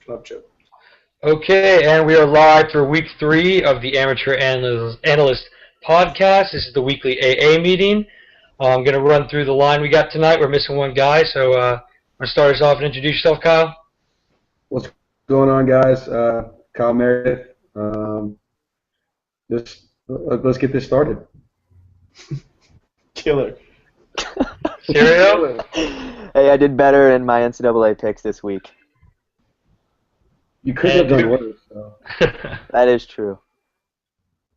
Love Joe. Okay, and we are live for week 3 of the Amateur Analyst podcast. This is the weekly AA meeting. I'm going to run through the line we got tonight. We're missing one guy, so I'm going to start us off and introduce yourself, Kyle. What's going on, guys? Kyle Meredith. Let's get this started. Killer. Sirio? Hey, I did better in my NCAA picks this week. You could have done worse. So. That is true.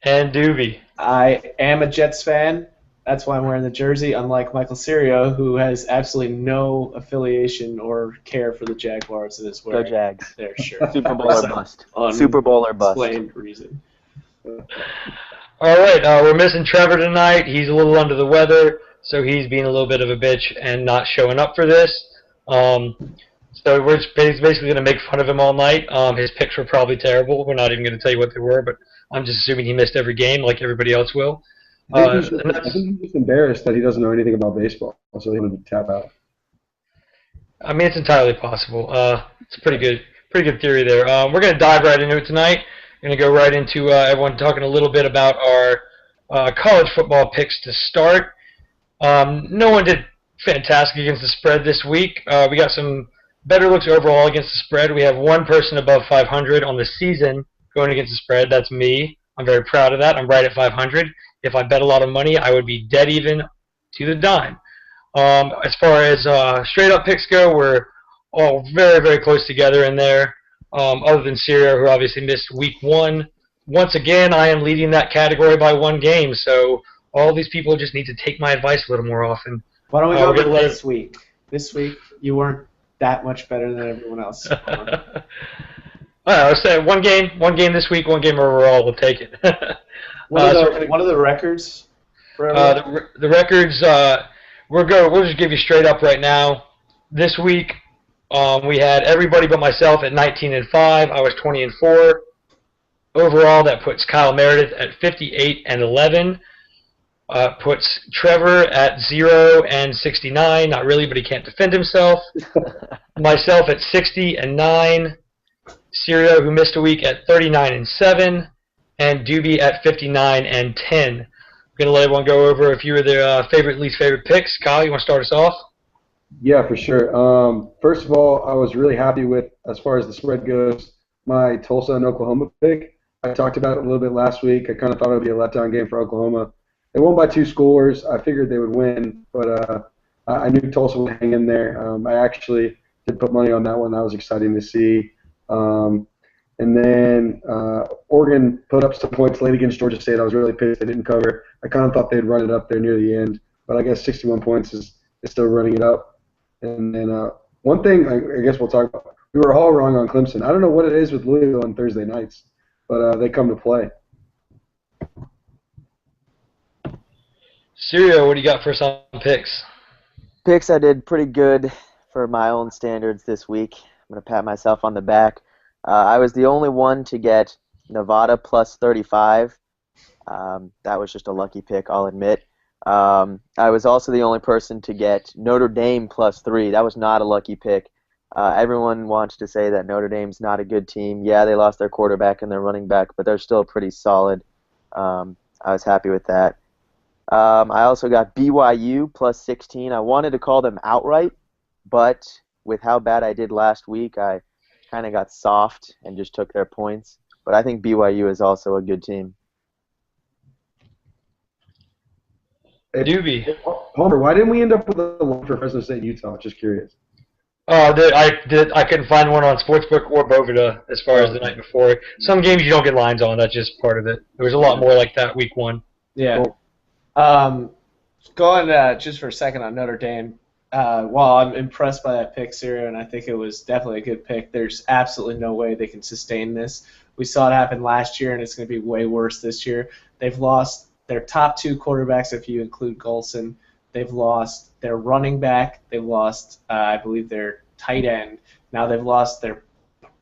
And Doobie. I am a Jets fan. That's why I'm wearing the jersey, unlike Michael Sirio, who has absolutely no affiliation or care for the Jaguars and is wearing Go Jags. their shirt. Super Bowl or bust. Super Bowl or bust. Unexplained reason. All right, we're missing Trevor tonight. He's a little under the weather, so he's being a little bit of a bitch and not showing up for this. So we're just basically going to make fun of him all night. His picks were probably terrible. We're not even going to tell you what they were, but I'm just assuming he missed every game like everybody else will. I think he's just embarrassed that he doesn't know anything about baseball, so he wanted to tap out. I mean, it's entirely possible. It's a pretty good theory there. We're going to dive right into it tonight. We're going to go right into everyone talking a little bit about our college football picks to start. No one did fantastic against the spread this week. We got some better looks overall against the spread. We have one person above 500 on the season going against the spread. That's me. I'm very proud of that. I'm right at 500. If I bet a lot of money, I would be dead even to the dime. As far as straight-up picks go, we're all very, very close together in there, other than Syria, who obviously missed week 1. Once again, I am leading that category by 1 game, so all these people just need to take my advice a little more often. Why don't we go with this week? This week, you weren't that much better than everyone else. Let's say one game this week, 1 game overall. We'll take it. What are the records? The records. We'll just give you straight up right now. This week, we had everybody but myself at 19-5. I was 20-4. Overall, that puts Kyle Meredith at 58-11. Puts Trevor at 0-69. Not really, but he can't defend himself. Myself at 60-9. Sirio, who missed a week, at 39-7. And Doobie at 59-10. I'm going to let everyone go over a few of their least favorite picks. Kyle, you want to start us off? Yeah, for sure. First of all, I was really happy with, as far as the spread goes, my Tulsa and Oklahoma pick. I talked about it a little bit last week. I kind of thought it would be a letdown game for Oklahoma. They won by 2 scores. I figured they would win, but I knew Tulsa would hang in there. I actually did put money on that one. That was exciting to see. And then Oregon put up some points late against Georgia State. I was really pissed they didn't cover. I kind of thought they'd run it up there near the end, but I guess 61 points is still running it up. And then one thing I guess we'll talk about, we were all wrong on Clemson. I don't know what it is with Louisville on Thursday nights, but they come to play. Sirio, what do you got for us on picks? Picks, I did pretty good for my own standards this week. I'm going to pat myself on the back. I was the only one to get Nevada plus 35. That was just a lucky pick, I'll admit. I was also the only person to get Notre Dame plus 3. That was not a lucky pick. Everyone wants to say that Notre Dame's not a good team. Yeah, they lost their quarterback and their running back, but they're still pretty solid. I was happy with that. I also got BYU plus 16. I wanted to call them outright, but with how bad I did last week, I kind of got soft and just took their points. But I think BYU is also a good team. Doobie. Homer, why didn't we end up with a line for Fresno State and Utah? Just curious. I couldn't find one on Sportsbook or Bovida as far as the night before. Some games you don't get lines on. That's just part of it. There was a lot more like that week 1. Yeah. Cool. Going just for a second on Notre Dame, while I'm impressed by that pick, Sirio, and I think it was definitely a good pick, there's absolutely no way they can sustain this. We saw it happen last year, and it's going to be way worse this year. They've lost their top 2 quarterbacks, if you include Golson. They've lost their running back. They've lost, I believe, their tight end. Now they've lost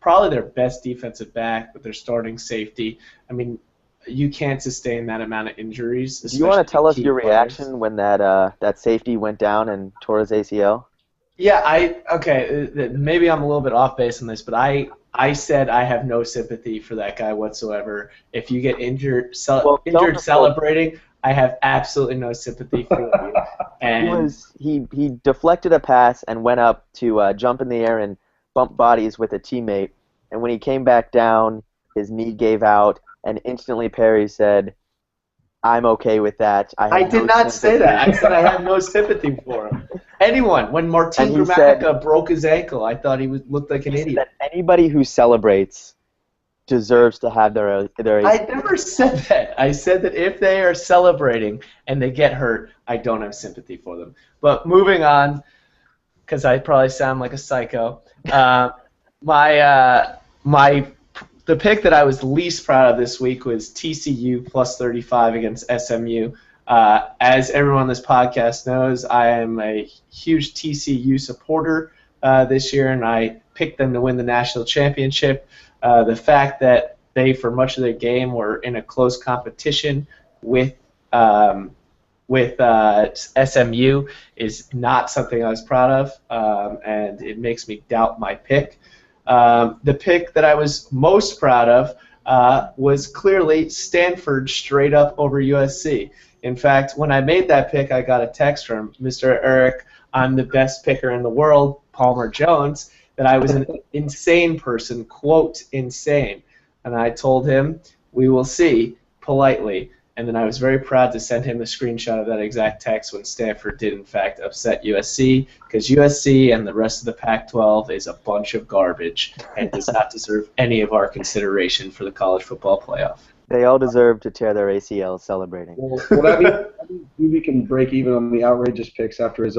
probably their best defensive back, but their starting safety. I mean, you can't sustain that amount of injuries. Do you want to tell us your reaction when that safety went down and tore his ACL? Yeah, maybe I'm a little bit off base on this, but I I said I have no sympathy for that guy whatsoever. If you get injured celebrating, I have absolutely no sympathy for you. And he deflected a pass and went up to jump in the air and bump bodies with a teammate. And when he came back down, his knee gave out, and instantly Perry said, "I'm okay with that. I did not say that. I said I have no sympathy for him. Anyone, when Martin Gramatica broke his ankle, I thought he looked like an idiot. That anybody who celebrates deserves to have their I never said that. I said that if they are celebrating and they get hurt, I don't have sympathy for them. But moving on, because I probably sound like a psycho, the pick that I was least proud of this week was TCU plus 35 against SMU. As everyone on this podcast knows, I am a huge TCU supporter this year, and I picked them to win the national championship. The fact that they, for much of their game, were in a close competition with SMU is not something I was proud of, and it makes me doubt my pick. The pick that I was most proud of was clearly Stanford straight up over USC. In fact, when I made that pick, I got a text from Mr. Eric, I'm the best picker in the world, Palmer Jones, that I was an insane person, quote, insane. And I told him, we will see, politely. And then I was very proud to send him a screenshot of that exact text when Stanford did, in fact, upset USC, because USC and the rest of the Pac-12 is a bunch of garbage and does not deserve any of our consideration for the college football playoff. They all deserve to tear their ACL celebrating. Well, that means we can break even on the outrageous picks after his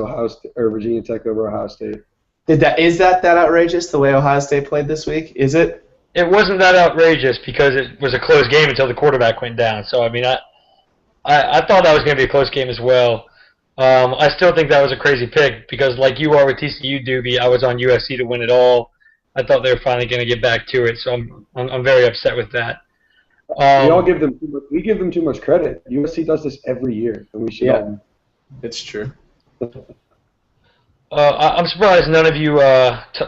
Virginia Tech over Ohio State. Is that outrageous, the way Ohio State played this week? Is it? It wasn't that outrageous because it was a close game until the quarterback went down. So, I mean, I thought that was going to be a close game as well. I still think that was a crazy pick because, like you are with TCU, Doobie, I was on USC to win it all. I thought they were finally going to get back to it, so I'm very upset with that. We give them too much credit. USC does this every year, and we should. Yeah, it's true. I'm surprised none of you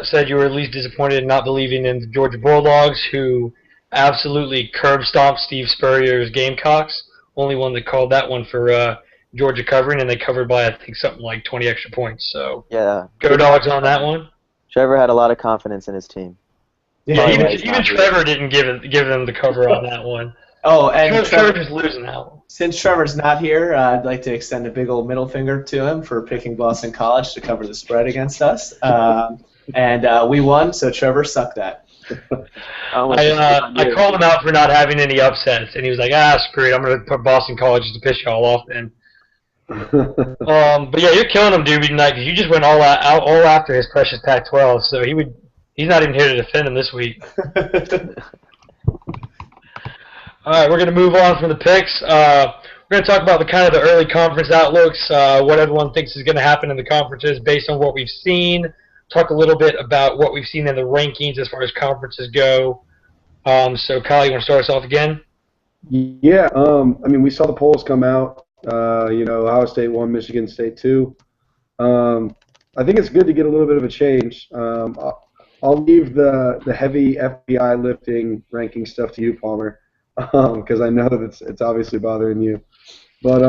said you were at least disappointed in not believing in the Georgia Bulldogs, who absolutely curb stomped Steve Spurrier's Gamecocks. Only one that called that one for Georgia covering, and they covered by, I think, something like 20 extra points. So yeah, go Dogs on that one. Trevor had a lot of confidence in his team. Yeah, even Trevor didn't give them the cover on that one. Oh, and Trevor's losing that one. Since Trevor's not here, I'd like to extend a big old middle finger to him for picking Boston College to cover the spread against us. And we won, so Trevor sucked that. I called him out for not having any upsets, and he was like, screw it, I'm going to put Boston College just to piss y'all off then. But yeah, you're killing him, dude, tonight, because you just went all after his precious Pac-12, so he's not even here to defend him this week. All right, we're going to move on from the picks. We're going to talk about the early conference outlooks, what everyone thinks is going to happen in the conferences based on what we've seen. Talk a little bit about what we've seen in the rankings as far as conferences go. So, Kyle, you want to start us off again? Yeah, we saw the polls come out. Ohio State won, Michigan State 2. I think it's good to get a little bit of a change. I'll leave the heavy FBI lifting ranking stuff to you, Palmer, because I know that it's obviously bothering you. But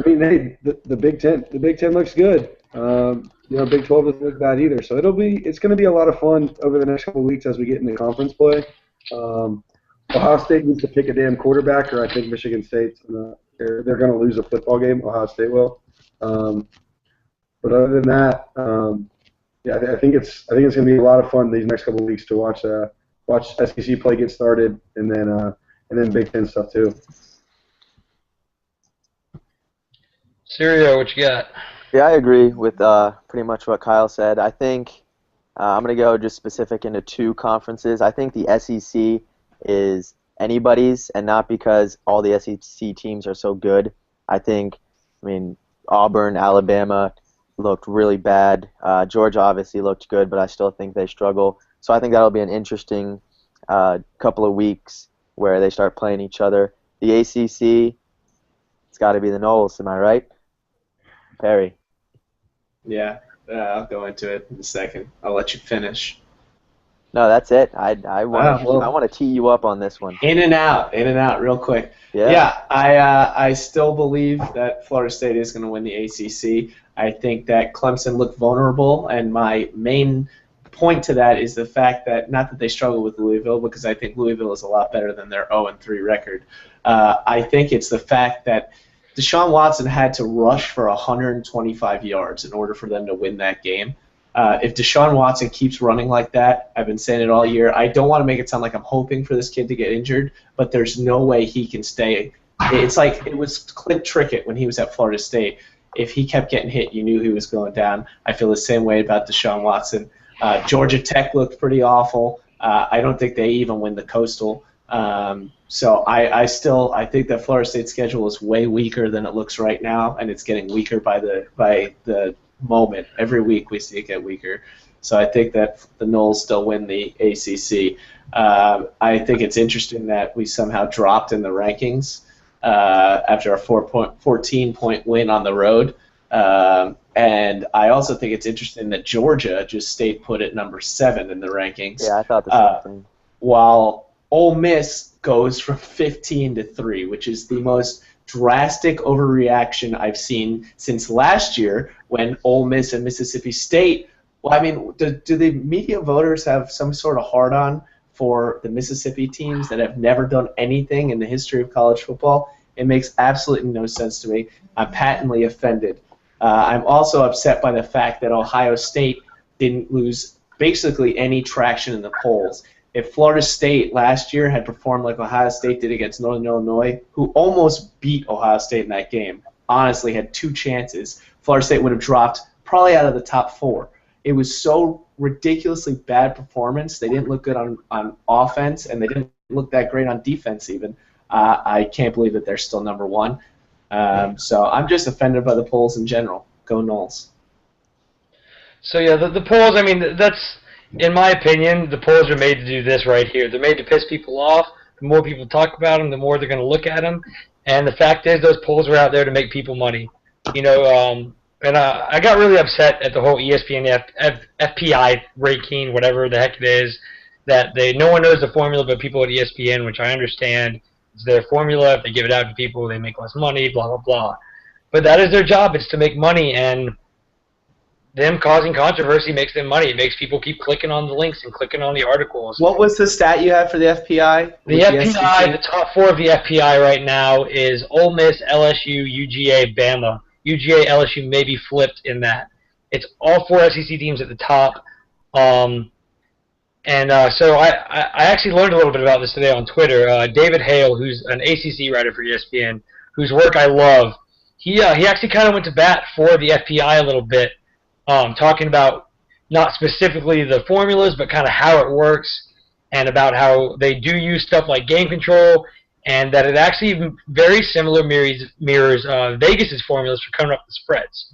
hey, the Big Ten looks good. Big 12 doesn't look bad either. So it's going to be a lot of fun over the next couple of weeks as we get into conference play. Ohio State needs to pick a damn quarterback, or I think Michigan State's they're going to lose a football game. Ohio State will. But other than that, I think it's going to be a lot of fun these next couple of weeks to watch SEC play get started, and then Big Ten stuff too. Sirio, what you got? Yeah, I agree with pretty much what Kyle said. I think I'm going to go just specific into two conferences. I think the SEC is anybody's, and not because all the SEC teams are so good. Auburn, Alabama looked really bad. Georgia obviously looked good, but I still think they struggle. So I think that'll be an interesting couple of weeks where they start playing each other. The ACC, it's got to be the Noles, am I right? Perry. Yeah, I'll go into it in a second. I'll let you finish. No, that's it. I want to tee you up on this one. In and out, real quick. Yeah. I still believe that Florida State is going to win the ACC. I think that Clemson looked vulnerable, and my main point to that is the fact that not that they struggle with Louisville, because I think Louisville is a lot better than their 0-3 record. I think it's the fact that Deshaun Watson had to rush for 125 yards in order for them to win that game. If Deshaun Watson keeps running like that, I've been saying it all year, I don't want to make it sound like I'm hoping for this kid to get injured, but there's no way he can stay. It's like it was Clint Trickett when he was at Florida State. If he kept getting hit, you knew he was going down. I feel the same way about Deshaun Watson. Georgia Tech looked pretty awful. I don't think they even win the Coastal. So I think that Florida State's schedule is way weaker than it looks right now, and it's getting weaker by the moment. Every week we see it get weaker. So I think that the Noles still win the ACC. I think it's interesting that we somehow dropped in the rankings after a 14-point win on the road. And I also think it's interesting that Georgia just stayed put at number 7 in the rankings. Yeah, I thought the same thing. While Ole Miss goes from 15 to 3, which is the most drastic overreaction I've seen since last year when Ole Miss and Mississippi State. Well, I mean, do the media voters have some sort of hard-on for the Mississippi teams that have never done anything in the history of college football? It makes absolutely no sense to me. I'm patently offended. I'm also upset by the fact that Ohio State didn't lose basically any traction in the polls. If Florida State last year had performed like Ohio State did against Northern Illinois, who almost beat Ohio State in that game, honestly had 2 chances, Florida State would have dropped probably out of the top 4. It was so ridiculously bad performance. They didn't look good on offense, and they didn't look that great on defense even. I can't believe that they're still number 1. So I'm just offended by the polls in general. Go Noles. So, yeah, the polls, I mean, that's, in my opinion, the polls are made to do this right here. They're made to piss people off. The more people talk about them, the more they're going to look at them. And the fact is, those polls are out there to make people money. You know, and I got really upset at the whole ESPN FPI ranking, whatever the heck it is, that no one knows the formula but people at ESPN, which I understand. It's their formula. If they give it out to people, they make less money, blah, blah, blah. But that is their job. It's to make money, and them causing controversy makes them money. It makes people keep clicking on the links and clicking on the articles. What was the stat you had for the FPI? The FPI, the top 4 of the FPI right now is Ole Miss, LSU, UGA, Bama. UGA, LSU may be flipped in that. It's all 4 SEC teams at the top. So I actually learned a little bit about this today on Twitter. David Hale, who's an ACC writer for ESPN, whose work I love, he actually kind of went to bat for the FPI a little bit, talking about not specifically the formulas, but kind of how it works, and about how they do use stuff like game control, and that it actually very similar mirrors Vegas's formulas for coming up with spreads.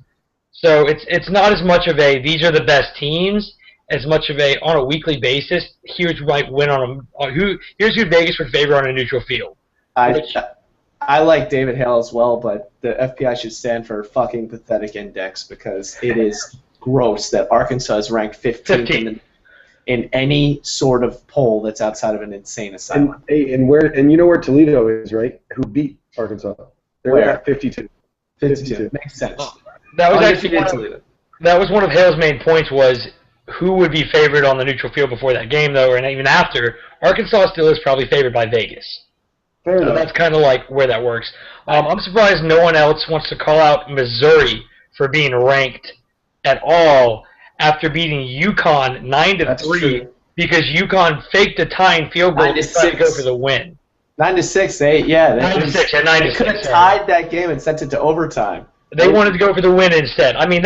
So it's not as much of a these are the best teams, as much of a on a weekly basis. Here's who might win here's who Vegas would favor on a neutral field. I like David Hale as well, but the FPI should stand for fucking pathetic index, because it is gross that Arkansas is ranked 15th in any sort of poll that's outside of an insane asylum. And you know where Toledo is, right? Who beat Arkansas? They're at 52. 52. Makes sense. That was actually that was one of Hale's main points, was who would be favored on the neutral field before that game, though, and even after. Arkansas still is probably favored by Vegas. Fair enough. That's kind of like where that works. I'm surprised no one else wants to call out Missouri for being ranked at all after beating UConn 9-3, because UConn faked a tying field goal to try to go for the win. 9-6, 9-6. They could have tied that game and sent it to overtime. They wanted to go for the win instead. I mean,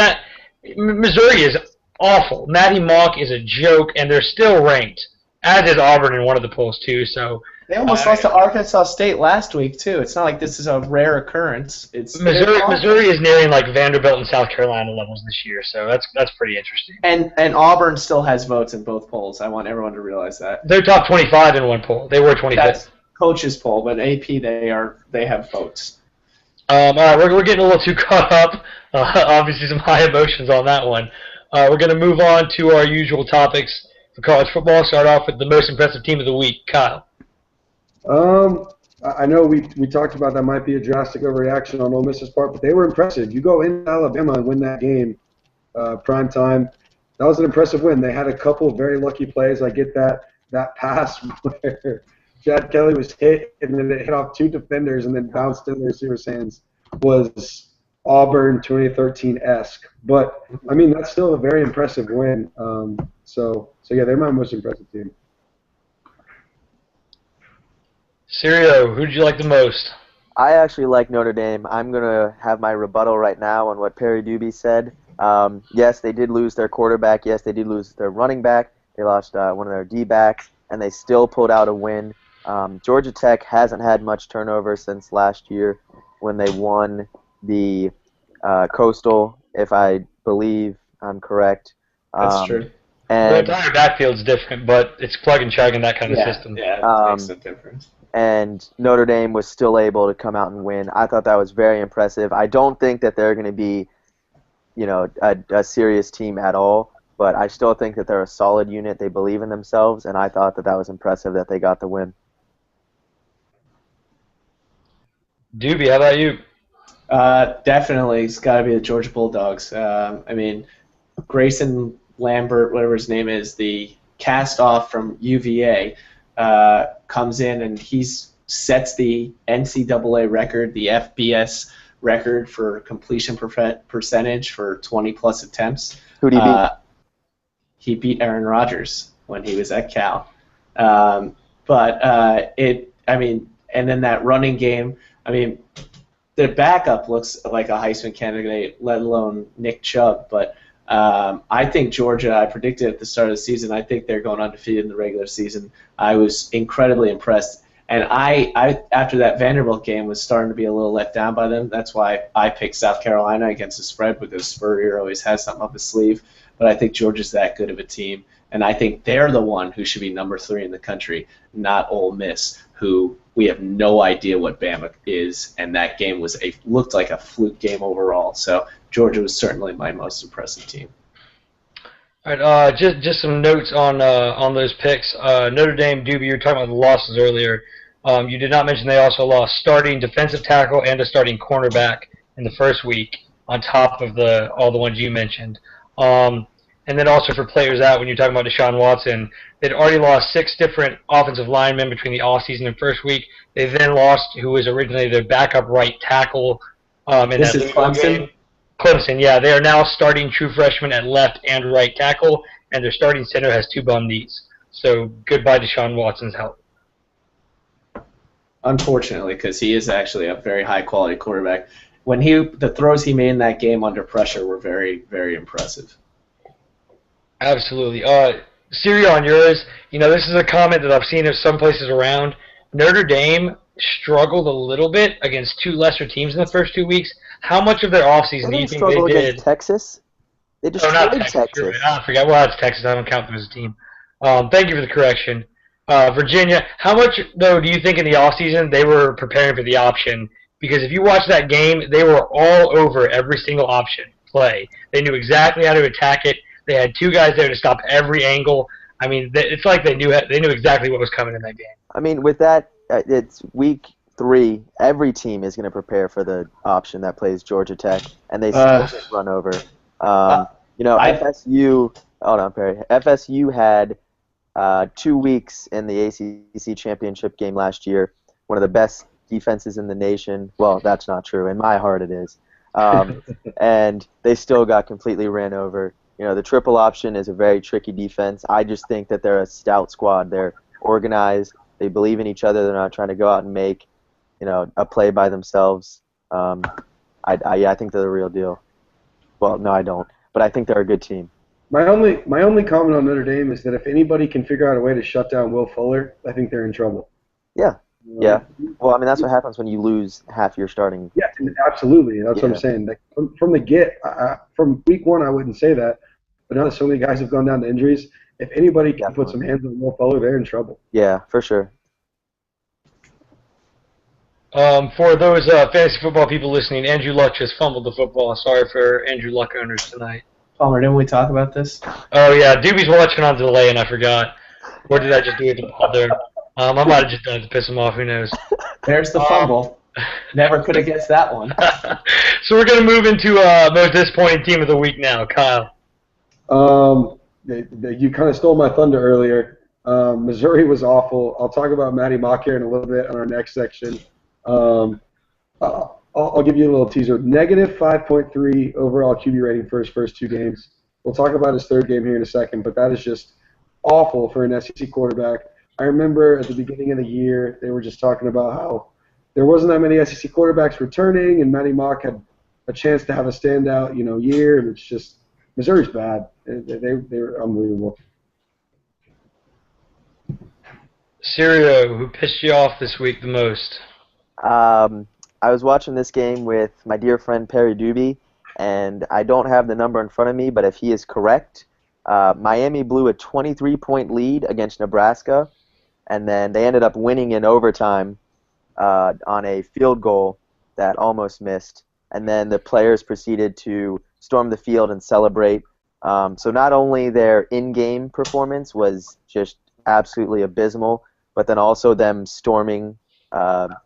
Missouri is awful. Matty Mock is a joke, and they're still ranked, as is Auburn in one of the polls too. So they almost lost to Arkansas State last week too. It's not like this is a rare occurrence. Missouri is nearing like Vanderbilt and South Carolina levels this year, so that's pretty interesting. And Auburn still has votes in both polls. I want everyone to realize that. They're top 25 in one poll. They were 25th. That's coach's poll, but AP they have votes. All right, we're getting a little too caught up. Obviously, some high emotions on that one. We're going to move on to our usual topics. for college football. Start off with the most impressive team of the week, Kyle. I know we talked about that might be a drastic overreaction on Ole Miss's part, but they were impressive. You go into Alabama and win that game, prime time. That was an impressive win. They had a couple of very lucky plays. I get that pass where Chad Kelly was hit and then it hit off two defenders and then bounced in the receiver's hands was Auburn 2013-esque. But, I mean, that's still a very impressive win. So yeah, they're my most impressive team. Sirio, who did you like the most? I actually like Notre Dame. I'm going to have my rebuttal right now on what Perry Doobie said. Yes, they did lose their quarterback. Yes, they did lose their running back. They lost one of their D-backs, and they still pulled out a win. Georgia Tech hasn't had much turnover since last year when they won the Coastal, if I believe I'm correct. That's true. The And entire backfield's different, but it's plug and chug in that kind of system. Yeah, it makes a difference. and Notre Dame was still able to come out and win. I thought that was very impressive. I don't think that they're going to be, a serious team at all, but I still think that they're a solid unit. They believe in themselves, and I thought that was impressive that they got the win. Doobie, how about you? Definitely, it's got to be the Georgia Bulldogs. I mean, Grayson Lambert, whatever his name is, the cast-off from UVA, comes in and he sets the NCAA record, the FBS record for completion percentage for 20-plus attempts. Who did he beat? He beat Aaron Rodgers when he was at Cal. And then that running game, the backup looks like a Heisman candidate, let alone Nick Chubb. But I think Georgia, I predicted at the start of the season, I think they're going undefeated in the regular season. I was incredibly impressed. And I after that Vanderbilt game, was starting to be a little let down by them. That's why I picked South Carolina against the spread, because Spurrier always has something up his sleeve. But I think Georgia's that good of a team. And I think they're the one who should be number 3 in the country, not Ole Miss, who we have no idea what Bama is, and that game looked like a fluke game overall. So Georgia was certainly my most impressive team. All right, just some notes on those picks. Notre Dame, Doobie, you were talking about the losses earlier. You did not mention they also lost starting defensive tackle and a starting cornerback in the first week, on top of all the ones you mentioned. And then also for players out, when you're talking about Deshaun Watson, they'd already lost 6 different offensive linemen between the offseason and first week. They then lost who was originally their backup right tackle. This is Clemson? Clemson, yeah. They are now starting true freshmen at left and right tackle, and their starting center has 2 bum knees. So goodbye Deshaun Watson's help. Unfortunately, because he is actually a very high-quality quarterback. The throws he made in that game under pressure were very, very impressive. Absolutely. Sirio, on yours, this is a comment that I've seen in some places around. Notre Dame struggled a little bit against 2 lesser teams in the first 2 weeks. How much of their offseason do you think they did? Against Texas? They destroyed Texas. I forgot. Well, it's Texas. I don't count them as a team. Thank you for the correction. Virginia, how much, though, do you think in the offseason they were preparing for the option? Because if you watch that game, they were all over every single option play. They knew exactly how to attack it. They had 2 guys there to stop every angle. It's like they knew exactly what was coming in that game. With that, it's week 3. Every team is going to prepare for the option that plays Georgia Tech, and they still get run over. FSU. Hold on, Perry. FSU had 2 weeks in the ACC championship game last year. One of the best defenses in the nation. Well, that's not true. In my heart, it is. And they still got completely ran over. The triple option is a very tricky defense. I just think that they're a stout squad. They're organized. They believe in each other. They're not trying to go out and make, a play by themselves. I think they're the real deal. Well, no, I don't. But I think they're a good team. My only comment on Notre Dame is that if anybody can figure out a way to shut down Will Fuller, I think they're in trouble. Yeah. Yeah. Well, that's what happens when you lose half your starting. Yeah, absolutely. That's what I'm saying. From week 1, I wouldn't say that. But now that so many guys have gone down to injuries, if anybody can put some hands on Will Fuller, they're in trouble. Yeah, for sure. For those fantasy football people listening, Andrew Luck just fumbled the football. Sorry for Andrew Luck owners tonight. Palmer, didn't we talk about this? Oh, yeah. Doobie's watching on delay, and I forgot. Or did I just do it to bother him? I might have just done it to piss him off. Who knows? There's the fumble. Never could have guessed that one. So we're going to move into most disappointing team of the week now. Kyle. You kind of stole my thunder earlier. Missouri was awful. I'll talk about Matty Mock here in a little bit on our next section. I'll give you a little teaser. Negative 5.3 overall QB rating for his first 2 games. We'll talk about his 3rd game here in a second, but that is just awful for an SEC quarterback. I remember at the beginning of the year, they were just talking about how there wasn't that many SEC quarterbacks returning, and Matty Mock had a chance to have a standout, year, and it's just Missouri's bad. They were unbelievable. Sirio, who pissed you off this week the most? I was watching this game with my dear friend Perry Doobie, and I don't have the number in front of me, but if he is correct, Miami blew a 23-point lead against Nebraska, and then they ended up winning in overtime on a field goal that almost missed, and then the players proceeded to storm the field and celebrate. So not only their in-game performance was just absolutely abysmal, but then also them storming the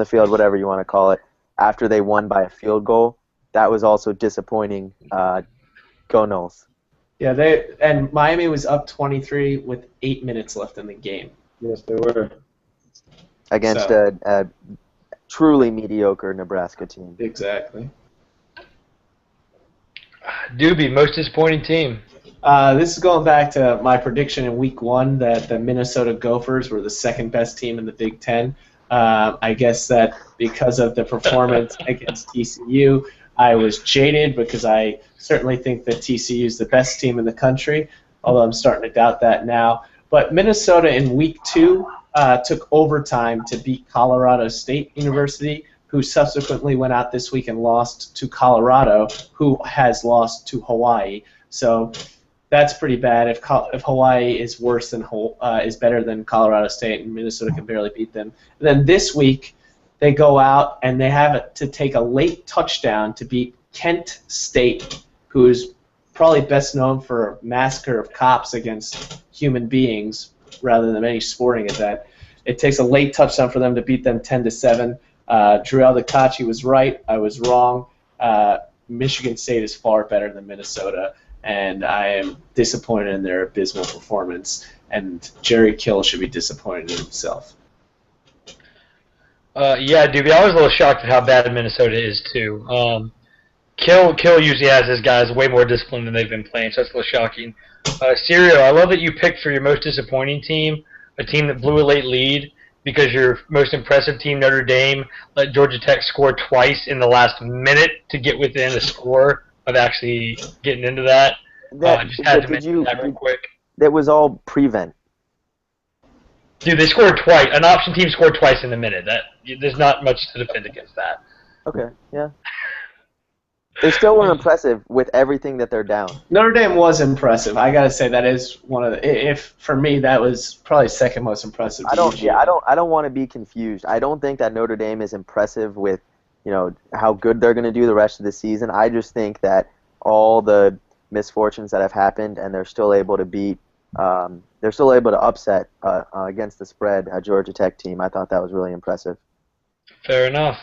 field, whatever you want to call it, after they won by a field goal. That was also disappointing. Go Noles. Yeah, and Miami was up 23 with 8 minutes left in the game. Yes, they were. Against a truly mediocre Nebraska team. Exactly. Doobie, most disappointing team. This is going back to my prediction in Week 1 that the Minnesota Gophers were the 2nd best team in the Big Ten. I guess that because of the performance against TCU, I was jaded because I certainly think that TCU is the best team in the country, although I'm starting to doubt that now. But Minnesota in Week 2 took overtime to beat Colorado State University, who subsequently went out this week and lost to Colorado, who has lost to Hawaii. So that's pretty bad. If Hawaii is better than Colorado State, and Minnesota can barely beat them. And then this week they go out and they have to take a late touchdown to beat Kent State, who is probably best known for a massacre of cops against human beings rather than any sporting event. It takes a late touchdown for them to beat them 10-7. Drew Aldakachi was right. I was wrong. Michigan State is far better than Minnesota, and I am disappointed in their abysmal performance. And Jerry Kill should be disappointed in himself. Yeah, Doobie, I was a little shocked at how bad Minnesota is too. Kill usually has his guys way more disciplined than they've been playing, so that's a little shocking. Sirio, I love that you picked for your most disappointing team a team that blew a late lead, because your most impressive team, Notre Dame, let Georgia Tech score twice in the last minute to get within the score of actually getting into that. Just had to mention that real quick. That was all prevent. Dude, they scored twice. An option team scored twice in a minute. There's not much to defend against that. Okay, yeah. They still were impressive with everything that they're down. Notre Dame was impressive. I gotta say that is one of the. If for me, that was probably second most impressive. I don't want to be confused. I don't think that Notre Dame is impressive with, how good they're going to do the rest of the season. I just think that all the misfortunes that have happened, and they're still able to beat. They're still able to upset against the spread a Georgia Tech team. I thought that was really impressive. Fair enough.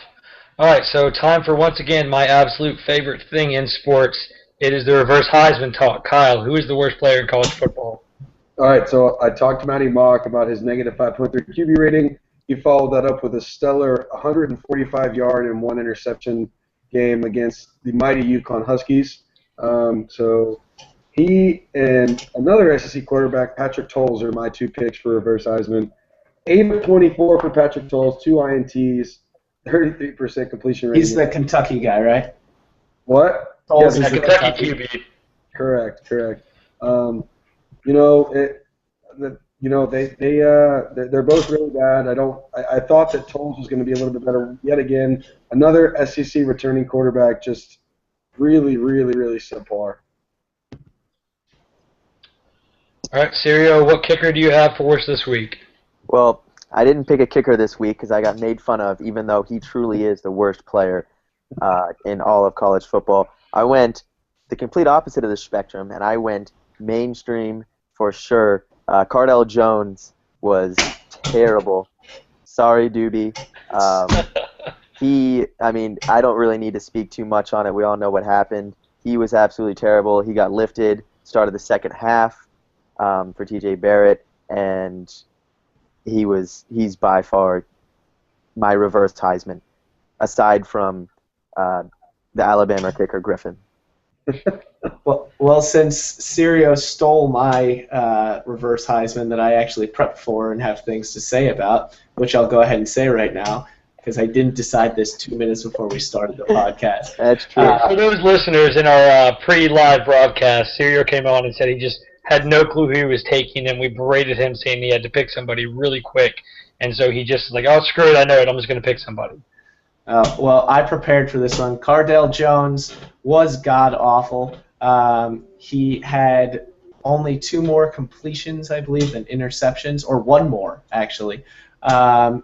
All right, so time for, once again, my absolute favorite thing in sports. It is the reverse Heisman talk. Kyle, who is the worst player in college football? All right, so I talked to Matty Mock about his negative 5.3 QB rating. He followed that up with a stellar 145-yard and 1 interception game against the mighty UConn Huskies. So he and another SEC quarterback, Patrick Tolles, are my 2 picks for reverse Heisman. 8 of 24 for Patrick Tolles, 2 INTs. 33% completion rate. He's the Kentucky guy, right? What? Tolles is the Kentucky QB. Correct. They're both really bad. I thought that Tolles was going to be a little bit better. Yet again, another SEC returning quarterback, just really, really, really subpar. All right, Sirio, what kicker do you have for us this week? Well, I didn't pick a kicker this week because I got made fun of, even though he truly is the worst player in all of college football. I went the complete opposite of the spectrum, and I went mainstream for sure. Cardell Jones was terrible. Sorry, Doobie. I don't really need to speak too much on it. We all know what happened. He was absolutely terrible. He got lifted, started the second half for T.J. Barrett, and he's by far my reverse Heisman, aside from the Alabama kicker Griffin. Well, since Sirio stole my reverse Heisman that I actually prepped for and have things to say about, which I'll go ahead and say right now, because I didn't decide this 2 minutes before we started the podcast. That's true. For those listeners in our pre-live broadcast, Sirio came on and said he just had no clue who he was taking, and we berated him saying he had to pick somebody really quick. And so he just was like, oh, screw it, I know it, I'm just going to pick somebody. Well, I prepared for this one. Cardell Jones was god-awful. He had only 2 more completions, I believe, than interceptions, or 1 more, actually.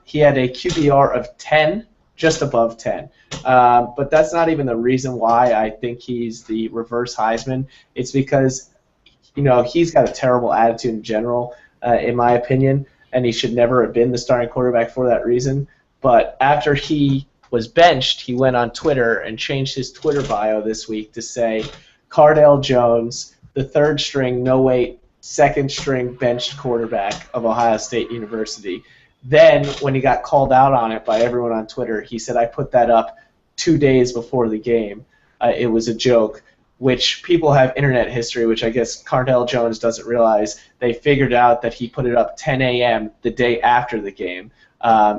He had a QBR of 10, just above 10. But that's not even the reason why I think he's the reverse Heisman. It's because, he's got a terrible attitude in general, in my opinion, and he should never have been the starting quarterback for that reason. But after he was benched, he went on Twitter and changed his Twitter bio this week to say, Cardell Jones, the 3rd string, no wait, 2nd string benched quarterback of Ohio State University. Then, when he got called out on it by everyone on Twitter, he said, I put that up 2 days before the game. It was a joke, which people have internet history, which I guess Cardell Jones doesn't realize. They figured out that he put it up 10 a.m. the day after the game.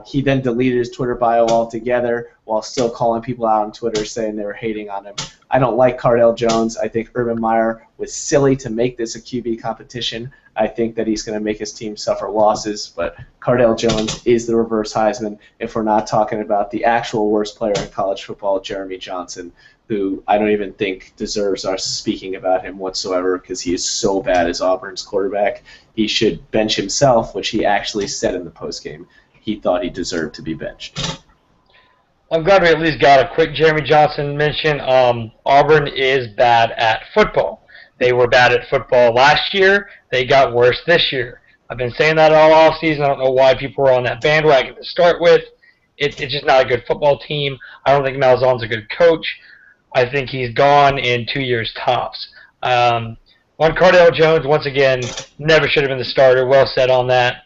He then deleted his Twitter bio altogether while still calling people out on Twitter saying they were hating on him. I don't like Cardell Jones. I think Urban Meyer was silly to make this a QB competition. I think that he's going to make his team suffer losses, but Cardell Jones is the reverse Heisman if we're not talking about the actual worst player in college football, Jeremy Johnson, who I don't even think deserves us speaking about him whatsoever because he is so bad as Auburn's quarterback. He should bench himself, which he actually said in the postgame. He thought he deserved to be benched. I'm glad we at least got a quick Jeremy Johnson mention. Auburn is bad at football. They were bad at football last year. They got worse this year. I've been saying that all offseason. I don't know why people were on that bandwagon to start with. It's just not a good football team. I don't think Malzahn's a good coach. I think he's gone in 2 years tops. On Cardell Jones, once again, never should have been the starter. Well said on that.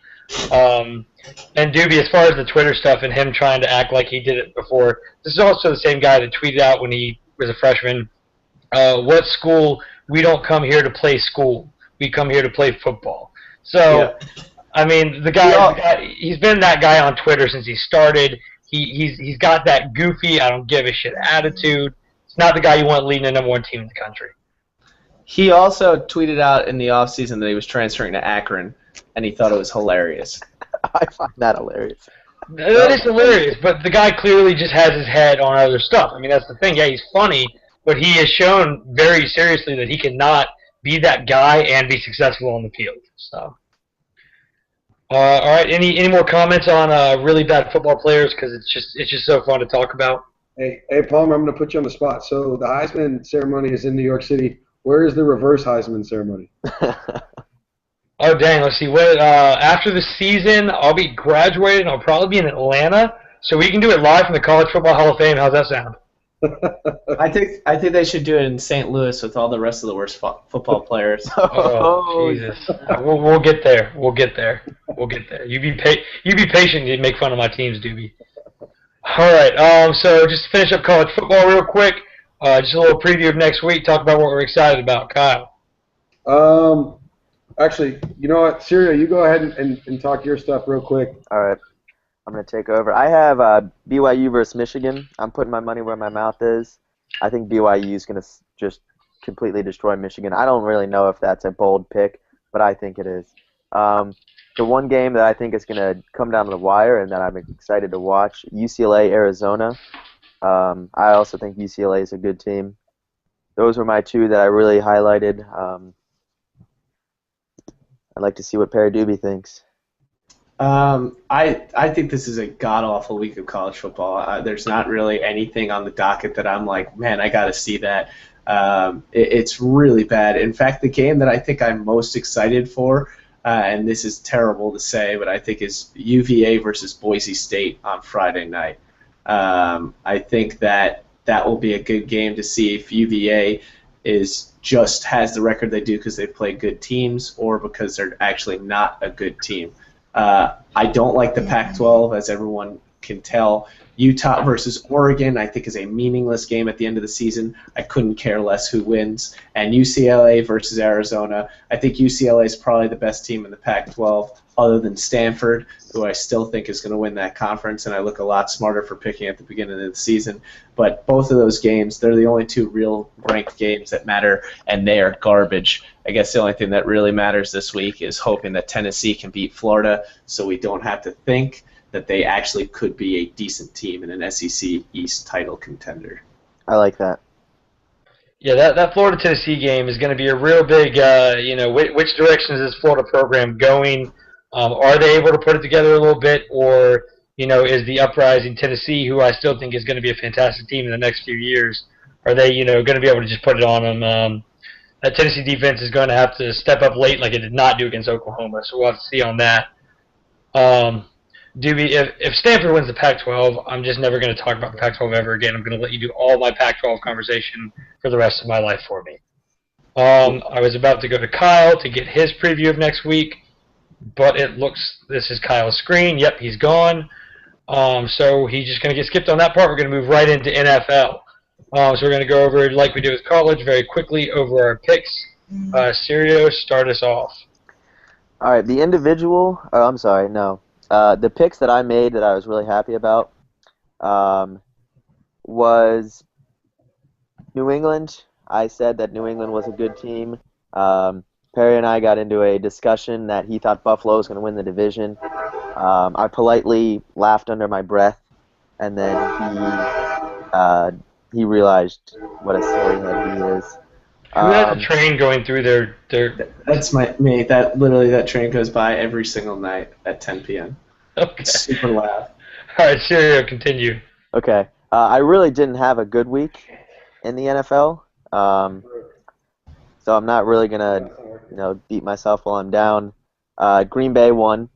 And Doobie, as far as the Twitter stuff and him trying to act like he did it before, this is also the same guy that tweeted out when he was a freshman, what school, we don't come here to play school. We come here to play football. So, yeah. I mean, the guy, he's been that guy on Twitter since he started. He's got that goofy, I don't give a shit attitude. It's not the guy you want leading the number 1 team in the country. He also tweeted out in the offseason that he was transferring to Akron, and he thought it was hilarious. I find that hilarious. That is hilarious, but the guy clearly just has his head on other stuff. I mean, that's the thing. Yeah, he's funny, but he has shown very seriously that he cannot be that guy and be successful on the field. So, all right. Any more comments on really bad football players? Because it's just so fun to talk about. Hey, Palmer, I'm going to put you on the spot. So the Heisman ceremony is in New York City. Where is the reverse Heisman ceremony? Oh, dang. Let's see. What after the season, I'll be graduating. I'll probably be in Atlanta, so we can do it live from the College Football Hall of Fame. How's that sound? I think they should do it in St. Louis with all the rest of the worst football players. Oh, Jesus. We'll get there. We'll get there. You be patient. You make fun of my teams, Doobie. All right. So just to finish up college football real quick, just a little preview of next week. Talk about what we're excited about, Kyle. Actually, you know what, Sirio, you go ahead and talk your stuff real quick. All right. I'm going to take over. I have BYU versus Michigan. I'm putting my money where my mouth is. I think BYU is going to just completely destroy Michigan. I don't really know if that's a bold pick, but I think it is. The one game that I think is going to come down to the wire and that I'm excited to watch, UCLA, Arizona. I also think UCLA is a good team. Those were my 2 that I really highlighted. I'd like to see what Perry Doobie thinks. I think this is a god-awful week of college football. There's not really anything on the docket that I'm like, man, I got to see that. It's really bad. In fact, the game that I think I'm most excited for, and this is terrible to say, but I think is UVA versus Boise State on Friday night. I think that will be a good game to see if UVA just has the record they do because they play good teams or because they're actually not a good team. I don't like the Pac-12, as everyone can tell. Utah versus Oregon, I think, is a meaningless game at the end of the season. I couldn't care less who wins. And UCLA versus Arizona, I think UCLA is probably the best team in the Pac-12, other than Stanford, who I still think is going to win that conference, and I look a lot smarter for picking at the beginning of the season. But both of those games, they're the only two real ranked games that matter, and they are garbage. I guess the only thing that really matters this week is hoping that Tennessee can beat Florida so we don't have to think that they actually could be a decent team in an SEC East title contender. I like that. Yeah, that Florida-Tennessee game is going to be a real big, which direction is this Florida program going? Are they able to put it together a little bit, or, is the uprising Tennessee, who I still think is going to be a fantastic team in the next few years, are they, going to be able to just put it on them? That Tennessee defense is going to have to step up late like it did not do against Oklahoma, so we'll have to see on that. Doobie, if Stanford wins the Pac-12, I'm just never going to talk about the Pac-12 ever again. I'm going to let you do all my Pac-12 conversation for the rest of my life for me. I was about to go to Kyle to get his preview of next week, but this is Kyle's screen. Yep, he's gone. So he's just going to get skipped on that part. We're going to move right into NFL. So we're going to go over, like we did with college, very quickly over our picks. Sirio, start us off. All right, the individual – I'm sorry, no. The picks that I made that I was really happy about was New England. I said that New England was a good team. Perry and I got into a discussion that he thought Buffalo was going to win the division. I politely laughed under my breath, and then he realized what a silly head he is. Who has a train going through their... That's me. That train goes by every single night at 10 p.m. Okay. It's super loud. All right, Sirio, continue. Okay. I really didn't have a good week in the NFL, so I'm not really going to beat myself while I'm down. Green Bay won,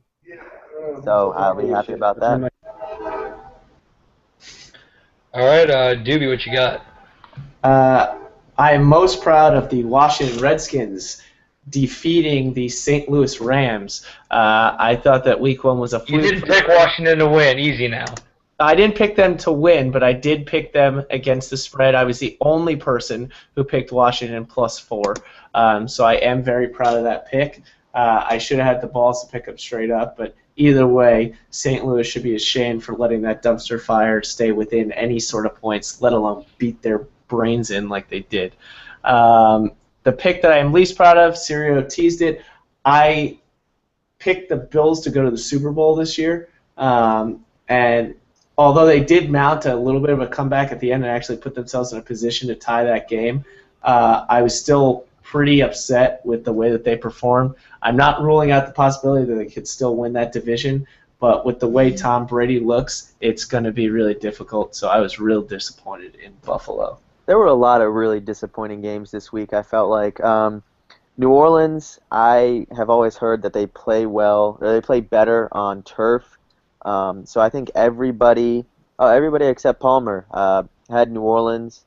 so I'll be happy about that. All right, Doobie, what you got? I am most proud of the Washington Redskins defeating the St. Louis Rams. I thought that week one was a fluke. You didn't pick Washington to win. Easy now. I didn't pick them to win, but I did pick them against the spread. I was the only person who picked Washington +4. So I am very proud of that pick. I should have had the balls to pick them straight up, but either way, St. Louis should be ashamed for letting that dumpster fire stay within any sort of points, let alone beat their brains in like they did. The pick that I am least proud of, Sirio teased it. I picked the Bills to go to the Super Bowl this year, and although they did mount a little bit of a comeback at the end and actually put themselves in a position to tie that game, I was still pretty upset with the way that they performed. I'm not ruling out the possibility that they could still win that division, but with the way Tom Brady looks, it's going to be really difficult, so I was real disappointed in Buffalo. There were a lot of really disappointing games this week, I felt like. New Orleans, I have always heard that they play well, or they play better on turf. So I think everybody except Palmer had New Orleans.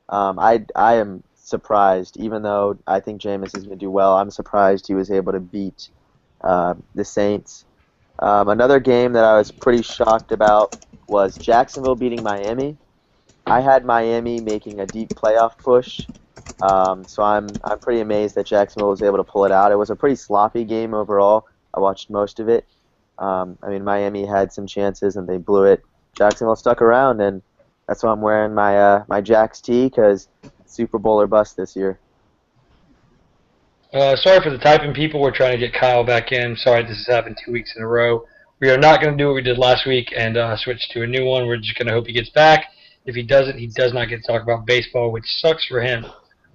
I am surprised, even though I think Jameis is going to do well, I'm surprised he was able to beat the Saints. Another game that I was pretty shocked about was Jacksonville beating Miami. I had Miami making a deep playoff push, so I'm pretty amazed that Jacksonville was able to pull it out. It was a pretty sloppy game overall. I watched most of it. Miami had some chances and they blew it. Jacksonville stuck around, and that's why I'm wearing my Jacks tee, because Super Bowl or bust this year. Sorry for the typing people. We're trying to get Kyle back in. Sorry this has happened 2 weeks in a row. We are not going to do what we did last week and switch to a new one. We're just going to hope he gets back. If he doesn't, he does not get to talk about baseball, which sucks for him.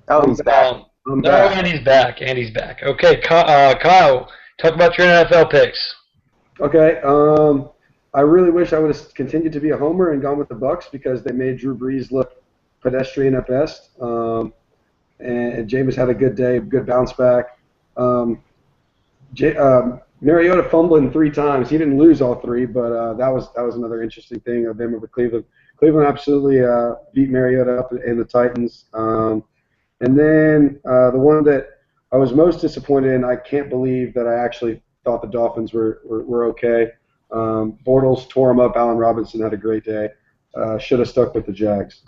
Oh, he's back. And he's back. Okay, Kyle, talk about your NFL picks. Okay, I really wish I would have continued to be a homer and gone with the Bucks because they made Drew Brees look pedestrian at best. and Jameis had a good day, good bounce back. Mariota fumbling 3 times. He didn't lose all 3, but that was another interesting thing of them over Cleveland. Cleveland absolutely beat Mariota up in the Titans. And then the one that I was most disappointed in, I can't believe that I actually thought the Dolphins were okay. Bortles tore them up. Allen Robinson had a great day. Should have stuck with the Jags.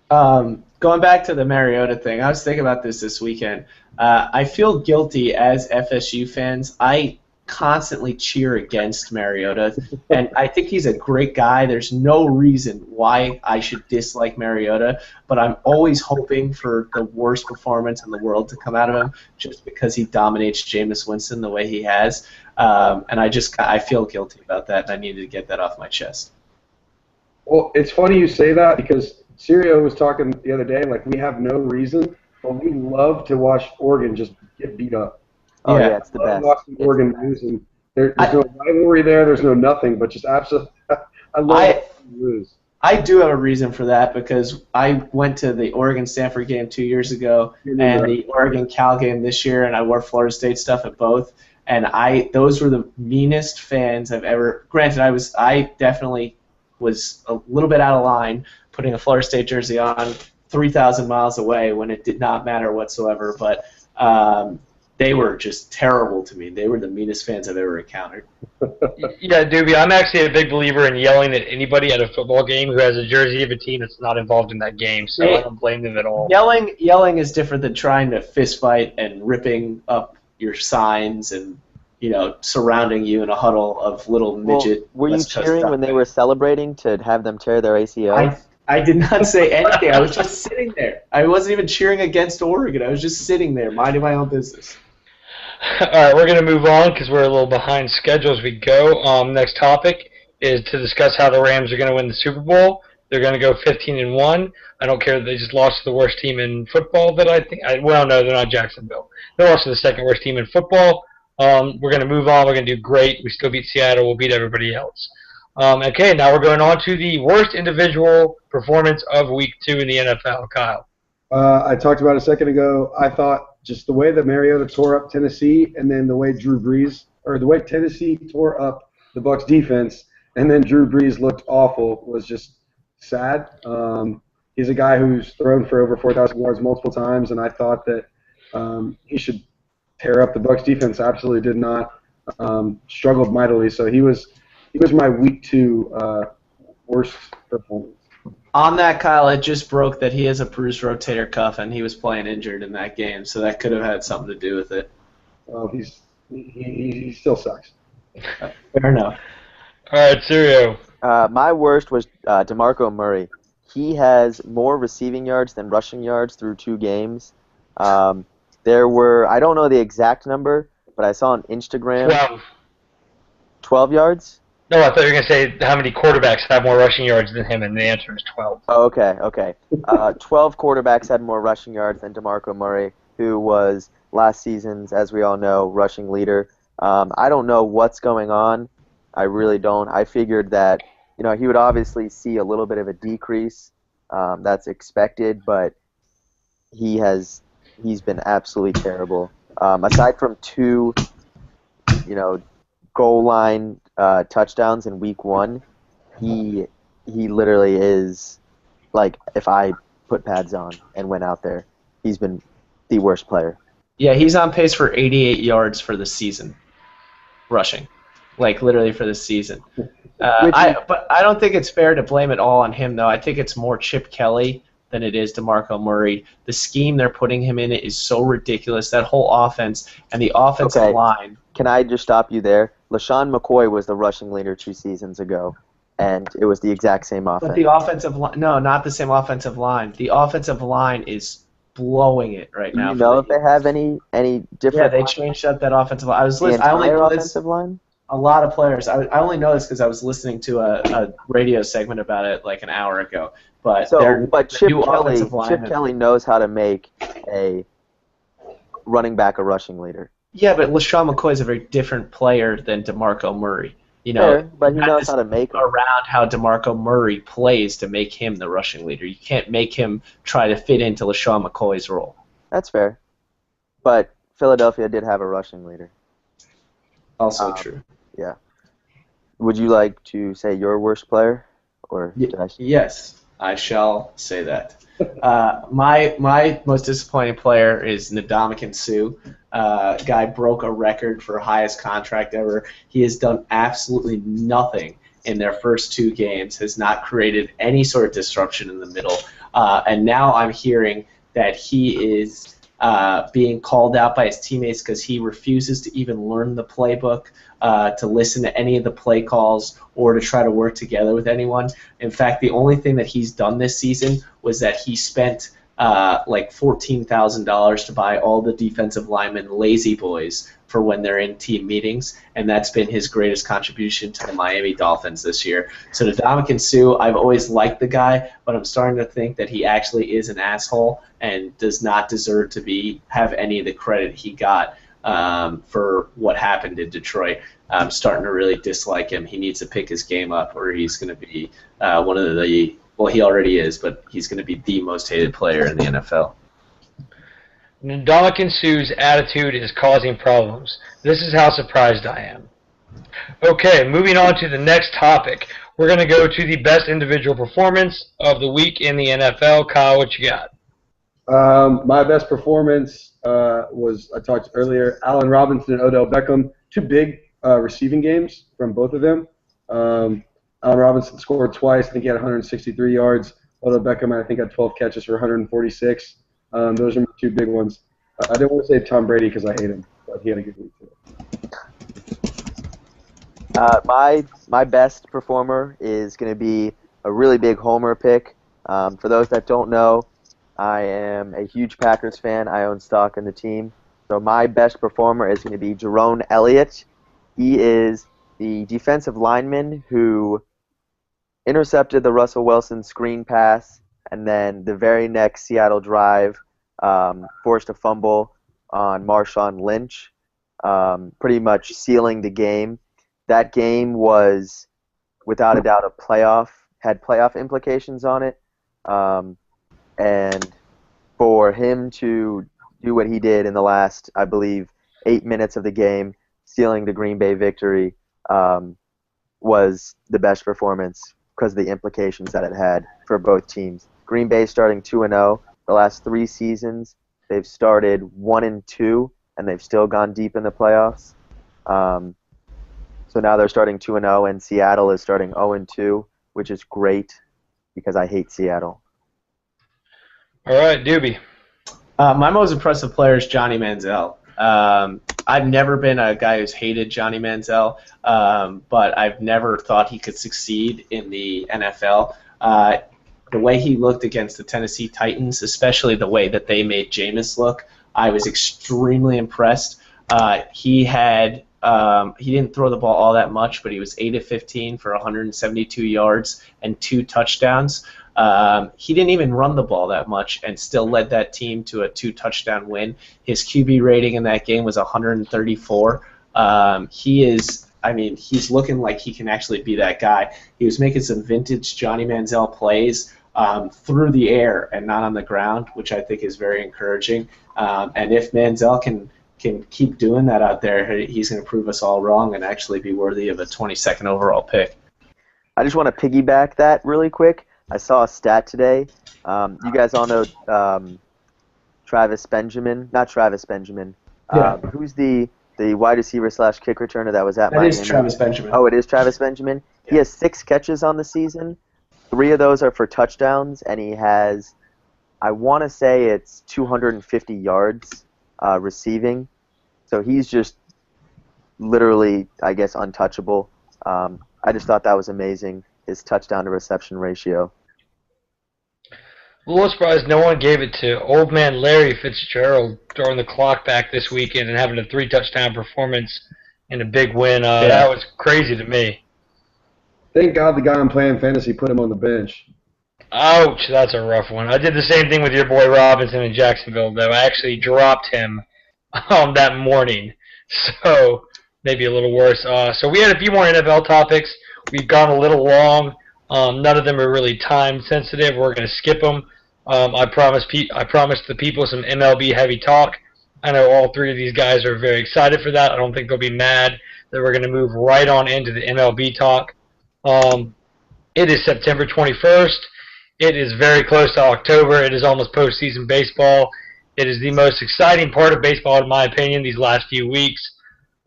Going back to the Mariota thing, I was thinking about this weekend. I feel guilty as FSU fans. I constantly cheer against Mariota, and I think he's a great guy. There's no reason why I should dislike Mariota, but I'm always hoping for the worst performance in the world to come out of him just because he dominates Jameis Winston the way he has. And I feel guilty about that, and I needed to get that off my chest. Well, it's funny you say that because Sirio was talking the other day, like we have no reason, but we love to watch Oregon just get beat up. Oh, yeah, it's the best. Watching Oregon lose, and there's no rivalry there, there's no nothing, but just absolutely, I love lose. I do have a reason for that because I went to the Oregon-Stanford game 2 years ago and the Oregon-Cal game this year, and I wore Florida State stuff at both, and those were the meanest fans I've ever. Granted, I definitely was a little bit out of line putting a Florida State jersey on 3,000 miles away when it did not matter whatsoever, but they were just terrible to me. They were the meanest fans I've ever encountered. Yeah, Doobie, I'm actually a big believer in yelling at anybody at a football game who has a jersey of a team that's not involved in that game, so I don't blame them at all. Yelling is different than trying to fist fight and ripping up your signs and surrounding you in a huddle of little midget. Were you cheering when they were celebrating to have them tear their ACL? I did not say anything. I was just sitting there. I wasn't even cheering against Oregon. I was just sitting there, minding my own business. All right, we're going to move on because we're a little behind schedule as we go. Next topic is to discuss how the Rams are going to win the Super Bowl. They're going to go 15-1. I don't care that they just lost to the worst team in football that I think. Well, no, they're not Jacksonville. They lost to the second worst team in football. We're going to move on. We're going to do great. We still beat Seattle. We'll beat everybody else. Okay, now we're going on to the worst individual performance of Week 2 in the NFL. Kyle. I talked about a second ago. I thought just the way that Mariota tore up Tennessee, and then the way Tennessee tore up the Bucs defense, and then Drew Brees looked awful was just sad. He's a guy who's thrown for over 4,000 yards multiple times, and I thought that he should tear up the Bucs defense. Absolutely did not. Struggled mightily. So he was my Week 2 worst performance. On that, Kyle, it just broke that he has a bruised rotator cuff, and he was playing injured in that game, so that could have had something to do with it. Well, he still sucks. Fair enough. All right, Sirio. My worst was DeMarco Murray. He has more receiving yards than rushing yards through 2 games. There were, I don't know the exact number, but I saw on Instagram. 12 yards? No, I thought you were going to say how many quarterbacks have more rushing yards than him, and the answer is 12. Oh, okay. 12 quarterbacks had more rushing yards than DeMarco Murray, who was last season's, as we all know, rushing leader. I don't know what's going on. I really don't. I figured that he would obviously see a little bit of a decrease. That's expected, but he's been absolutely terrible. Aside from 2, goal line touchdowns in Week 1, he literally is like if I put pads on and went out there, he's been the worst player. Yeah, he's on pace for 88 yards for the season, rushing, like literally for the season. But I don't think it's fair to blame it all on him, though. I think it's more Chip Kelly than it is DeMarco Murray. The scheme they're putting him in is so ridiculous. That whole offense and the offensive line. Can I just stop you there? LaShawn McCoy was the rushing leader 2 seasons ago, and it was the exact same offense. But the offensive line, no, not the same offensive line. The offensive line is blowing it right now. Do you know if they have any different? Yeah, they changed up that offensive line. Offensive line? A lot of players. I only know this because I was listening to a radio segment about it like an hour ago. But Chip Kelly knows how to make a running back a rushing leader. Yeah, but LaShawn McCoy is a very different player than DeMarco Murray. You Fair, know, but you he have knows to how to make them. around how DeMarco Murray plays to make him the rushing leader. You can't make him try to fit into LaShawn McCoy's role. That's fair. But Philadelphia did have a rushing leader. Also true. Yeah. Would you like to say your worst player? Or did I... Yes, I shall say that. My most disappointing player is Ndamukong Suh. Guy broke a record for highest contract ever. He has done absolutely nothing in their first 2 games, has not created any sort of disruption in the middle, and now I'm hearing that he is being called out by his teammates because he refuses to even learn the playbook, to listen to any of the play calls, or to try to work together with anyone. In fact, the only thing that he's done this season was that he spent like $14,000 to buy all the defensive linemen lazy boys for when they're in team meetings, and that's been his greatest contribution to the Miami Dolphins this year. So Ndamukong Suh, I've always liked the guy, but I'm starting to think that he actually is an asshole and does not deserve to have any of the credit he got for what happened in Detroit. I'm starting to really dislike him. He needs to pick his game up, or he's going to be one of the, well, he already is, but he's going to be the most hated player in the NFL. Ndamukong Suh's attitude is causing problems. This is how surprised I am. Okay, moving on to the next topic. We're going to go to the best individual performance of the week in the NFL. Kyle, what you got? My best performance was, I talked earlier, Allen Robinson and Odell Beckham. 2 big receiving games from both of them. Allen Robinson scored twice. I think he had 163 yards. Odell Beckham, I think, had 12 catches for 146. Those are my 2 big ones. I didn't want to say Tom Brady because I hate him, but he had a good week too. My best performer is going to be a really big homer pick. For those that don't know, I am a huge Packers fan. I own stock in the team. So my best performer is going to be Jerome Elliott. He is the defensive lineman who intercepted the Russell Wilson screen pass, and then the very next Seattle drive forced a fumble on Marshawn Lynch, pretty much sealing the game. That game was, without a doubt, had playoff implications on it. And for him to do what he did in the last, I believe, 8 minutes of the game, sealing the Green Bay victory, was the best performance because of the implications that it had for both teams. Green Bay starting 2-0. The last 3 seasons, they've started 1-2, and they've still gone deep in the playoffs. So now they're starting 2-0, and Seattle is starting 0-2, which is great because I hate Seattle. All right, Doobie. My most impressive player is Johnny Manziel. I've never been a guy who's hated Johnny Manziel, but I've never thought he could succeed in the NFL. The way he looked against the Tennessee Titans, especially the way that they made Jameis look, I was extremely impressed. He didn't throw the ball all that much, but he was 8 of 15 for 172 yards and 2 touchdowns. He didn't even run the ball that much and still led that team to a 2-touchdown win. His QB rating in that game was 134. He's looking like he can actually be that guy. He was making some vintage Johnny Manziel plays through the air and not on the ground, which I think is very encouraging. And if Manziel can keep doing that out there, he's going to prove us all wrong and actually be worthy of a 22nd overall pick. I just want to piggyback that really quick. I saw a stat today. You guys all know Travis Benjamin? Not Travis Benjamin. Yeah. Who's the wide receiver / kick returner that was at Miami? That is Travis Benjamin. Oh, it is Travis Benjamin? Yeah. He has 6 catches on the season. 3 of those are for touchdowns, and he has, I want to say it's 250 yards receiving. So he's just literally, I guess, untouchable. I just thought that was amazing, his touchdown to reception ratio. A little surprised no one gave it to old man Larry Fitzgerald throwing the clock back this weekend and having a 3-touchdown performance and a big win. That was crazy to me. Thank God the guy I'm playing fantasy put him on the bench. Ouch, that's a rough one. I did the same thing with your boy Robinson in Jacksonville, though. I actually dropped him that morning. So maybe a little worse. So we had a few more NFL topics. We've gone a little long. None of them are really time sensitive. We're going to skip them. I promised the people some MLB heavy talk. I know all three of these guys are very excited for that. I don't think they'll be mad that we're going to move right on into the MLB talk. It is September 21st. It is very close to October. It is almost postseason baseball. It is the most exciting part of baseball, in my opinion, these last few weeks.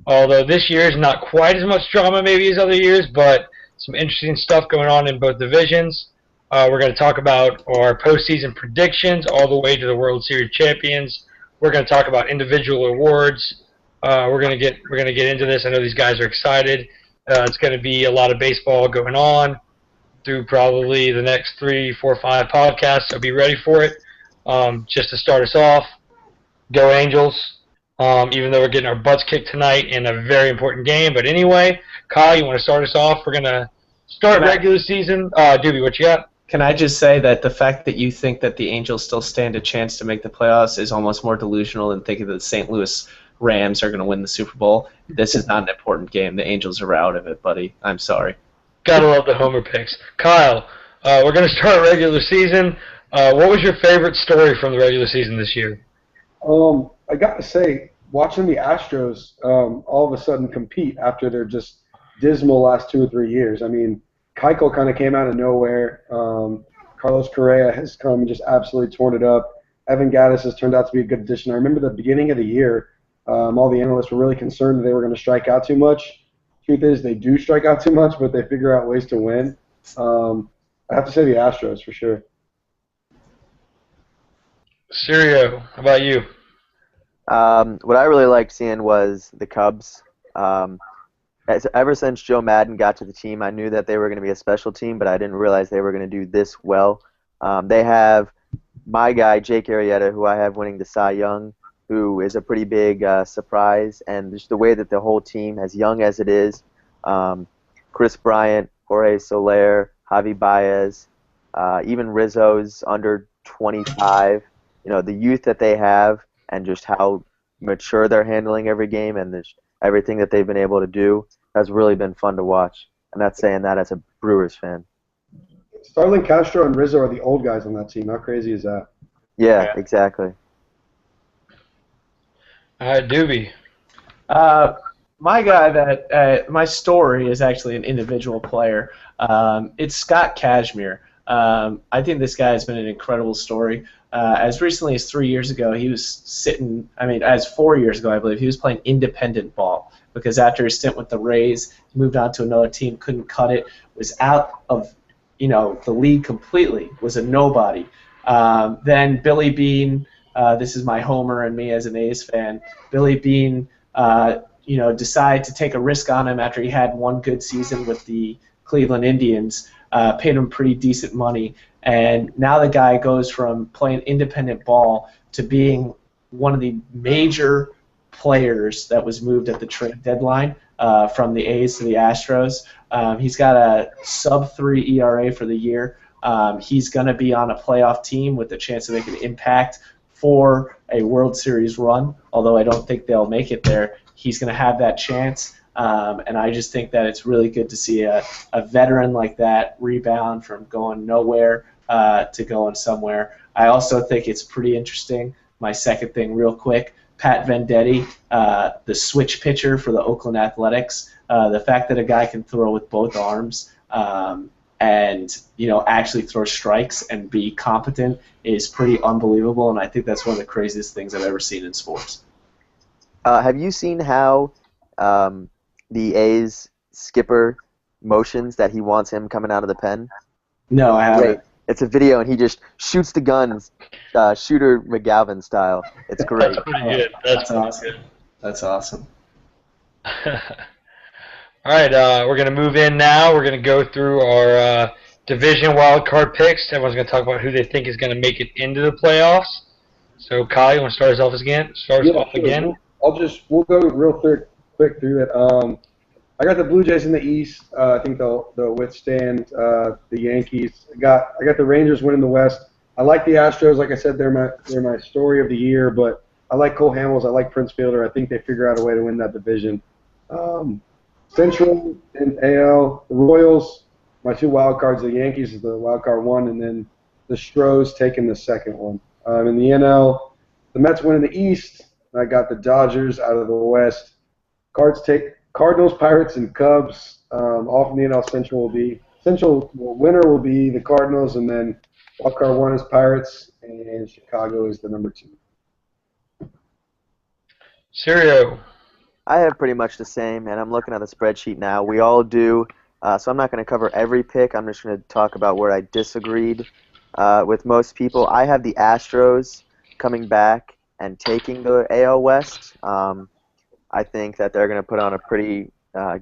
Although this year is not quite as much drama maybe as other years, but some interesting stuff going on in both divisions. We're going to talk about our postseason predictions all the way to the World Series champions. We're going to talk about individual awards. We're going to get into this. I know these guys are excited. It's going to be a lot of baseball going on through probably the next 3, 4, 5 podcasts, so be ready for it. Just to start us off, go Angels, even though we're getting our butts kicked tonight in a very important game. But anyway, Kyle, you want to start us off? We're going to start regular season. Doobie, what you got? Can I just say that the fact that you think that the Angels still stand a chance to make the playoffs is almost more delusional than thinking that the St. Louis Rams are going to win the Super Bowl. This is not an important game. The Angels are out of it, buddy. I'm sorry. Gotta love the homer picks. Kyle, we're going to start regular season. What was your favorite story from the regular season this year? I got to say, watching the Astros all of a sudden compete after their just dismal last 2 or 3 years. I mean, Keuchel kind of came out of nowhere. Carlos Correa has come and just absolutely torn it up. Evan Gattis has turned out to be a good addition. I remember the beginning of the year, all the analysts were really concerned that they were going to strike out too much. Truth is, they do strike out too much, but they figure out ways to win. I have to say the Astros for sure. Sirio, how about you? What I really liked seeing was the Cubs. Ever since Joe Madden got to the team, I knew that they were going to be a special team, but I didn't realize they were going to do this well. They have my guy, Jake Arrieta, who I have winning the Cy Young, who is a pretty big surprise, and just the way that the whole team, as young as it is, Chris Bryant, Jorge Soler, Javi Baez, even Rizzo's under 25, the youth that they have and just how mature they're handling every game and everything that they've been able to do has really been fun to watch. And that's saying that as a Brewers fan. Starlin Castro and Rizzo are the old guys on that team. How crazy is that? Yeah, exactly. All right, Doobie. My guy my story is actually an individual player. It's Scott Kazmir. I think this guy has been an incredible story. As recently as 3 years ago, he was as 4 years ago, I believe, he was playing independent ball because after his stint with the Rays, he moved on to another team, couldn't cut it, was out of the league completely, was a nobody. Then Billy Beane, this is my homer and me as an A's fan, Billy Beane, decided to take a risk on him after he had one good season with the Cleveland Indians, paid him pretty decent money, and now the guy goes from playing independent ball to being one of the major players that was moved at the trade deadline from the A's to the Astros. He's got a sub-3 ERA for the year. He's going to be on a playoff team with the chance to make an impact for a World Series run, although I don't think they'll make it there. He's going to have that chance. And I just think that it's really good to see a veteran like that rebound from going nowhere to going somewhere. I also think it's pretty interesting. My second thing real quick, Pat Venditti, the switch pitcher for the Oakland Athletics. The fact that a guy can throw with both arms and actually throw strikes and be competent is pretty unbelievable, and I think that's one of the craziest things I've ever seen in sports. Have you seen how the A's skipper motions that he wants him coming out of the pen? No, I haven't. It's a video, and he just shoots the guns, Shooter McGavin style. It's great. That's pretty good. That's awesome. Good. That's awesome. All right, we're going to move in now. We're going to go through our division wildcard picks. Everyone's going to talk about who they think is going to make it into the playoffs. So, Kyle, you want to start us off again? We'll go real quick through it. I got the Blue Jays in the East. I think they'll withstand the Yankees. I got the Rangers winning the West. I like the Astros. Like I said, they're my story of the year. But I like Cole Hamels. I like Prince Fielder. I think they figure out a way to win that division. Central and AL, the Royals, my two wild cards, the Yankees is the wild card one, and then the Stros taking the second one. In the NL, the Mets win in the East. I got the Dodgers out of the West. Cards take Cardinals, Pirates, and Cubs. All from the NL Central will be winner will be the Cardinals, and then wild card one is Pirates, and Chicago is the number two. Serio. I have pretty much the same, and I'm looking at the spreadsheet now. We all do, so I'm not going to cover every pick. I'm just going to talk about where I disagreed with most people. I have the Astros coming back and taking the AL West. I think that they're going to put on a pretty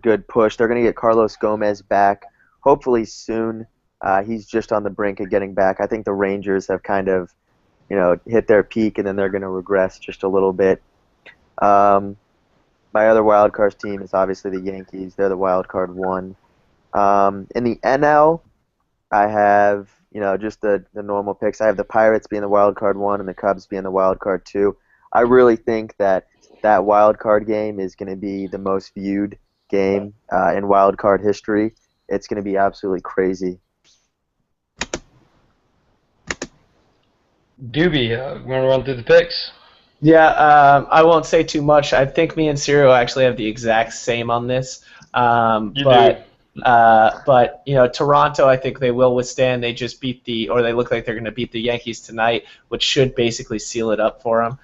good push. They're going to get Carlos Gomez back, hopefully soon. He's just on the brink of getting back. I think the Rangers have kind of, hit their peak, and then they're going to regress just a little bit. My other wild card team is obviously the Yankees. They're the wild card one. In the NL, I have just the normal picks. I have the Pirates being the wild card one and the Cubs being the wild card two. I really think that wild card game is going to be the most viewed game in wild card history. It's going to be absolutely crazy. Doobie, you want to run through the picks? Yeah, I won't say too much. I think me and Ciro actually have the exact same on this. But Toronto, I think they will withstand. They just they look like they're going to beat the Yankees tonight, which should basically seal it up for them,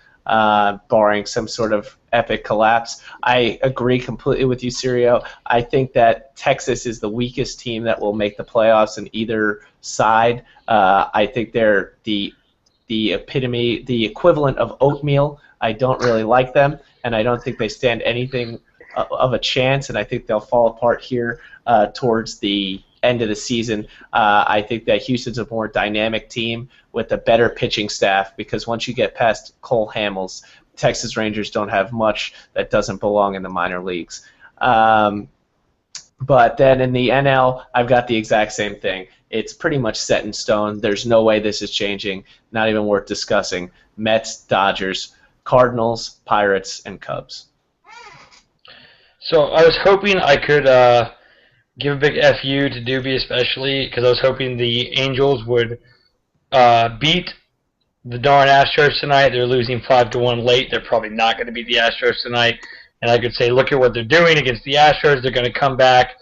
barring some sort of epic collapse. I agree completely with you, Ciro. I think that Texas is the weakest team that will make the playoffs in either side. I think they're the epitome, the equivalent of oatmeal. I don't really like them, and I don't think they stand anything of a chance, and I think they'll fall apart here towards the end of the season. I think that Houston's a more dynamic team with a better pitching staff, because once you get past Cole Hamels, Texas Rangers don't have much that doesn't belong in the minor leagues. But then in the NL, I've got the exact same thing. It's pretty much set in stone. There's no way this is changing. Not even worth discussing. Mets, Dodgers, Cardinals, Pirates, and Cubs. So I was hoping I could give a big FU to Doobie, especially because I was hoping the Angels would beat the darn Astros tonight. They're losing 5-1 late. They're probably not going to beat the Astros tonight. And I could say, look at what they're doing against the Astros. They're going to come back.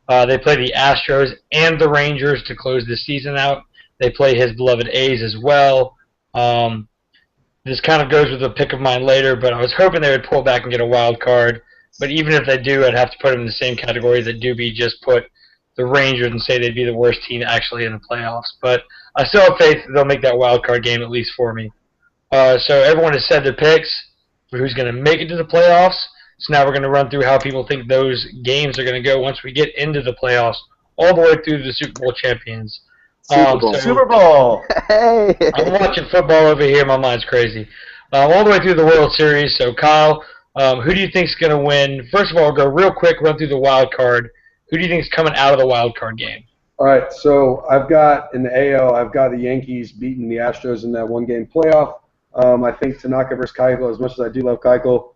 They play the Astros and the Rangers to close the season out. They play his beloved A's as well. This kind of goes with a pick of mine later, but I was hoping they would pull back and get a wild card. But even if they do, I'd have to put them in the same category that Doobie just put the Rangers and say they'd be the worst team actually in the playoffs. But I still have faith they'll make that wild card game at least for me. So everyone has said their picks for who's going to make it to the playoffs. So now we're going to run through how people think those games are going to go once we get into the playoffs, all the way through the Super Bowl champions. Super Bowl! Hey! I'm watching football over here. My mind's crazy. All the way through the World Series. So, Kyle, who do you think's going to win? First of all, go real quick, run through the wild card. Who do you think's coming out of the wild card game? All right, so I've got in the AL, I've got the Yankees beating the Astros in that one-game playoff. I think Tanaka versus Keuchel, as much as I do love Keuchel,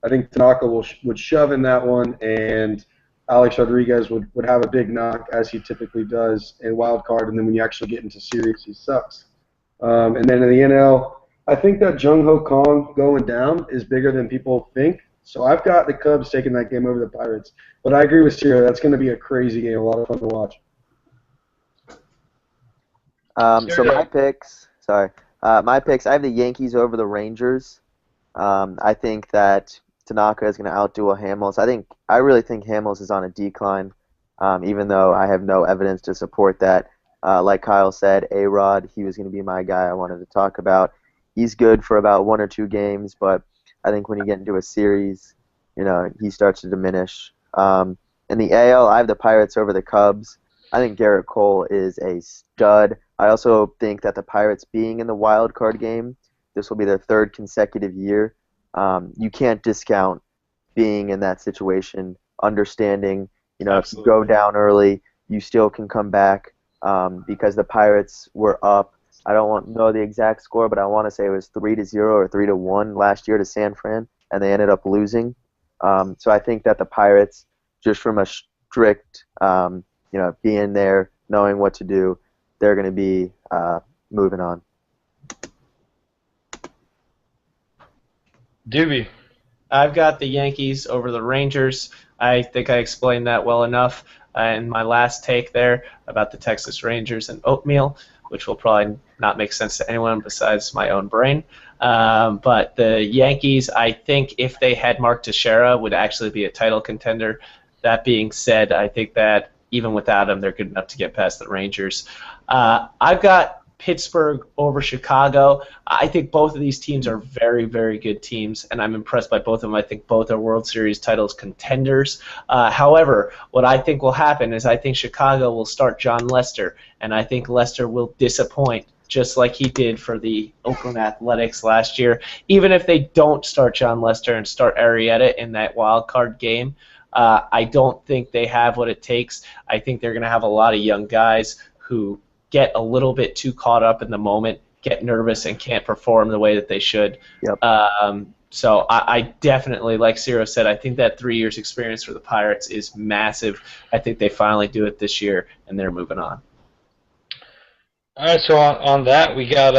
I think Tanaka would shove in that one, and Alex Rodriguez would have a big knock, as he typically does in wild card, and then when you actually get into series, he sucks. And then in the NL, I think that Jung Ho Kong going down is bigger than people think. So I've got the Cubs taking that game over the Pirates. But I agree with Ciro. That's going to be a crazy game, a lot of fun to watch. So my picks, I have the Yankees over the Rangers. I think that Tanaka is going to outduel Hamels. I really think Hamels is on a decline, even though I have no evidence to support that. Like Kyle said, A-Rod, he was going to be my guy I wanted to talk about. He's good for about 1 or 2 games, but I think when you get into a series, he starts to diminish. In the AL, I have the Pirates over the Cubs. I think Garrett Cole is a stud. I also think that the Pirates being in the wild card game, this will be their 3rd consecutive year. You can't discount being in that situation, understanding, if you go down early, you still can come back because the Pirates were up. I don't know the exact score, but I want to say it was 3-0 or 3-1 last year to San Fran, and they ended up losing. So I think that the Pirates, just from a strict, being there, knowing what to do, they're going to be moving on. Doobie. I've got the Yankees over the Rangers. I think I explained that well enough in my last take there about the Texas Rangers and oatmeal, which will probably not make sense to anyone besides my own brain. But the Yankees, I think if they had Mark Teixeira, would actually be a title contender. That being said, I think that even without him, they're good enough to get past the Rangers. I've got Pittsburgh over Chicago. I think both of these teams are very, very good teams, and I'm impressed by both of them. I think both are World Series titles contenders. However, what I think will happen is I think Chicago will start John Lester, and I think Lester will disappoint just like he did for the Oakland Athletics last year. Even if they don't start John Lester and start Arrieta in that wild card game, I don't think they have what it takes. I think they're going to have a lot of young guys who get a little bit too caught up in the moment, get nervous, and can't perform the way that they should. Yep. So I definitely, like Ciro said, I think that 3 years experience for the Pirates is massive. I think they finally do it this year, and they're moving on. All right, so on that, we got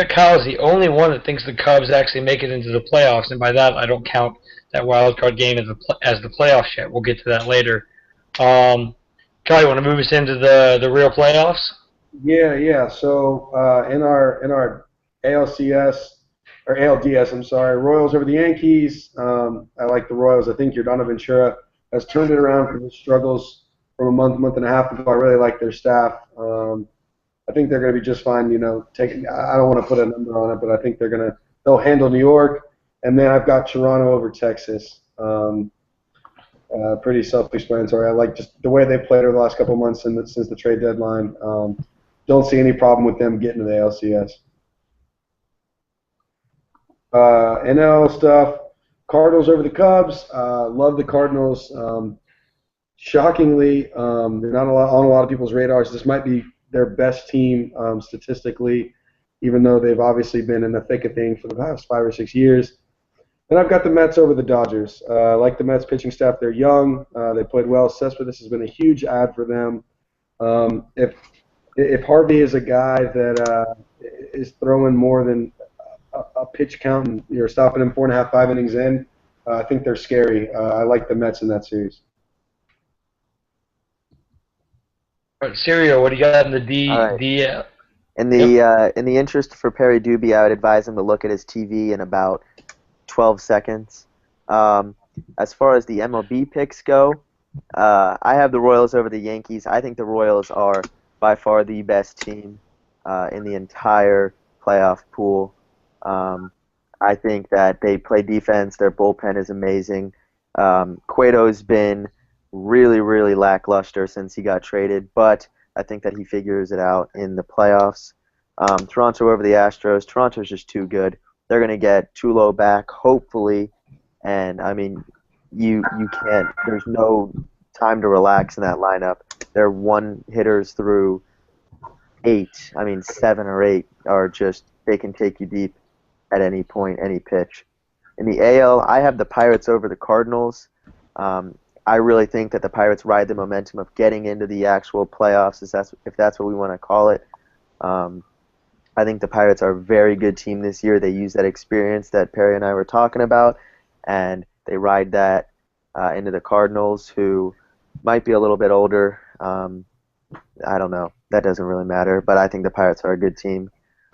Kyle as the only one that thinks the Cubs actually make it into the playoffs, and by that I don't count that wild card game as the playoffs yet. We'll get to that later. Kyle, you want to move us into the real playoffs? Yeah. So in our ALCS or ALDS, I'm sorry, Royals over the Yankees. I like the Royals. I think Yordano Ventura has turned it around from his struggles from a month and a half ago. I really like their staff. I think they're going to be just fine. I don't want to put a number on it, but I think they'll handle New York. And then I've got Toronto over Texas. Pretty self-explanatory. I like just the way they played over the last couple of months since the trade deadline. Don't see any problem with them getting to the ALCS. NL stuff. Cardinals over the Cubs. Love the Cardinals. Shockingly, they're not on a lot of people's radars. This might be their best team statistically, even though they've obviously been in the thick of things for the past 5 or 6 years. Then I've got the Mets over the Dodgers. I like the Mets pitching staff. They're young. They played well. Cespedes has been a huge add for them. If Harvey is a guy that is throwing more than a pitch count and you're stopping him 4.5, 5 innings in, I think they're scary. I like the Mets in that series. All right, Sirio, what do you got in the DL? In the interest for Perry Doobie, I would advise him to look at his TV in about 12 seconds. As far as the MLB picks go, I have the Royals over the Yankees. I think the Royals are by far the best team in the entire playoff pool. I think that they play defense. Their bullpen is amazing. Cueto's been really, really lackluster since he got traded, but I think that he figures it out in the playoffs. Toronto over the Astros. Toronto's just too good. They're going to get Tulo back, hopefully, and, I mean, you can't – there's no time to relax in that lineup. They're one hitters through 8. I mean, 7 or 8 are just – they can take you deep at any point, any pitch. In the AL, I have the Pirates over the Cardinals. I really think that the Pirates ride the momentum of getting into the actual playoffs, if that's what we want to call it. I think the Pirates are a very good team this year. They use that experience that Perry and I were talking about, and they ride that into the Cardinals, who might be a little bit older. I don't know. That doesn't really matter, but I think the Pirates are a good team.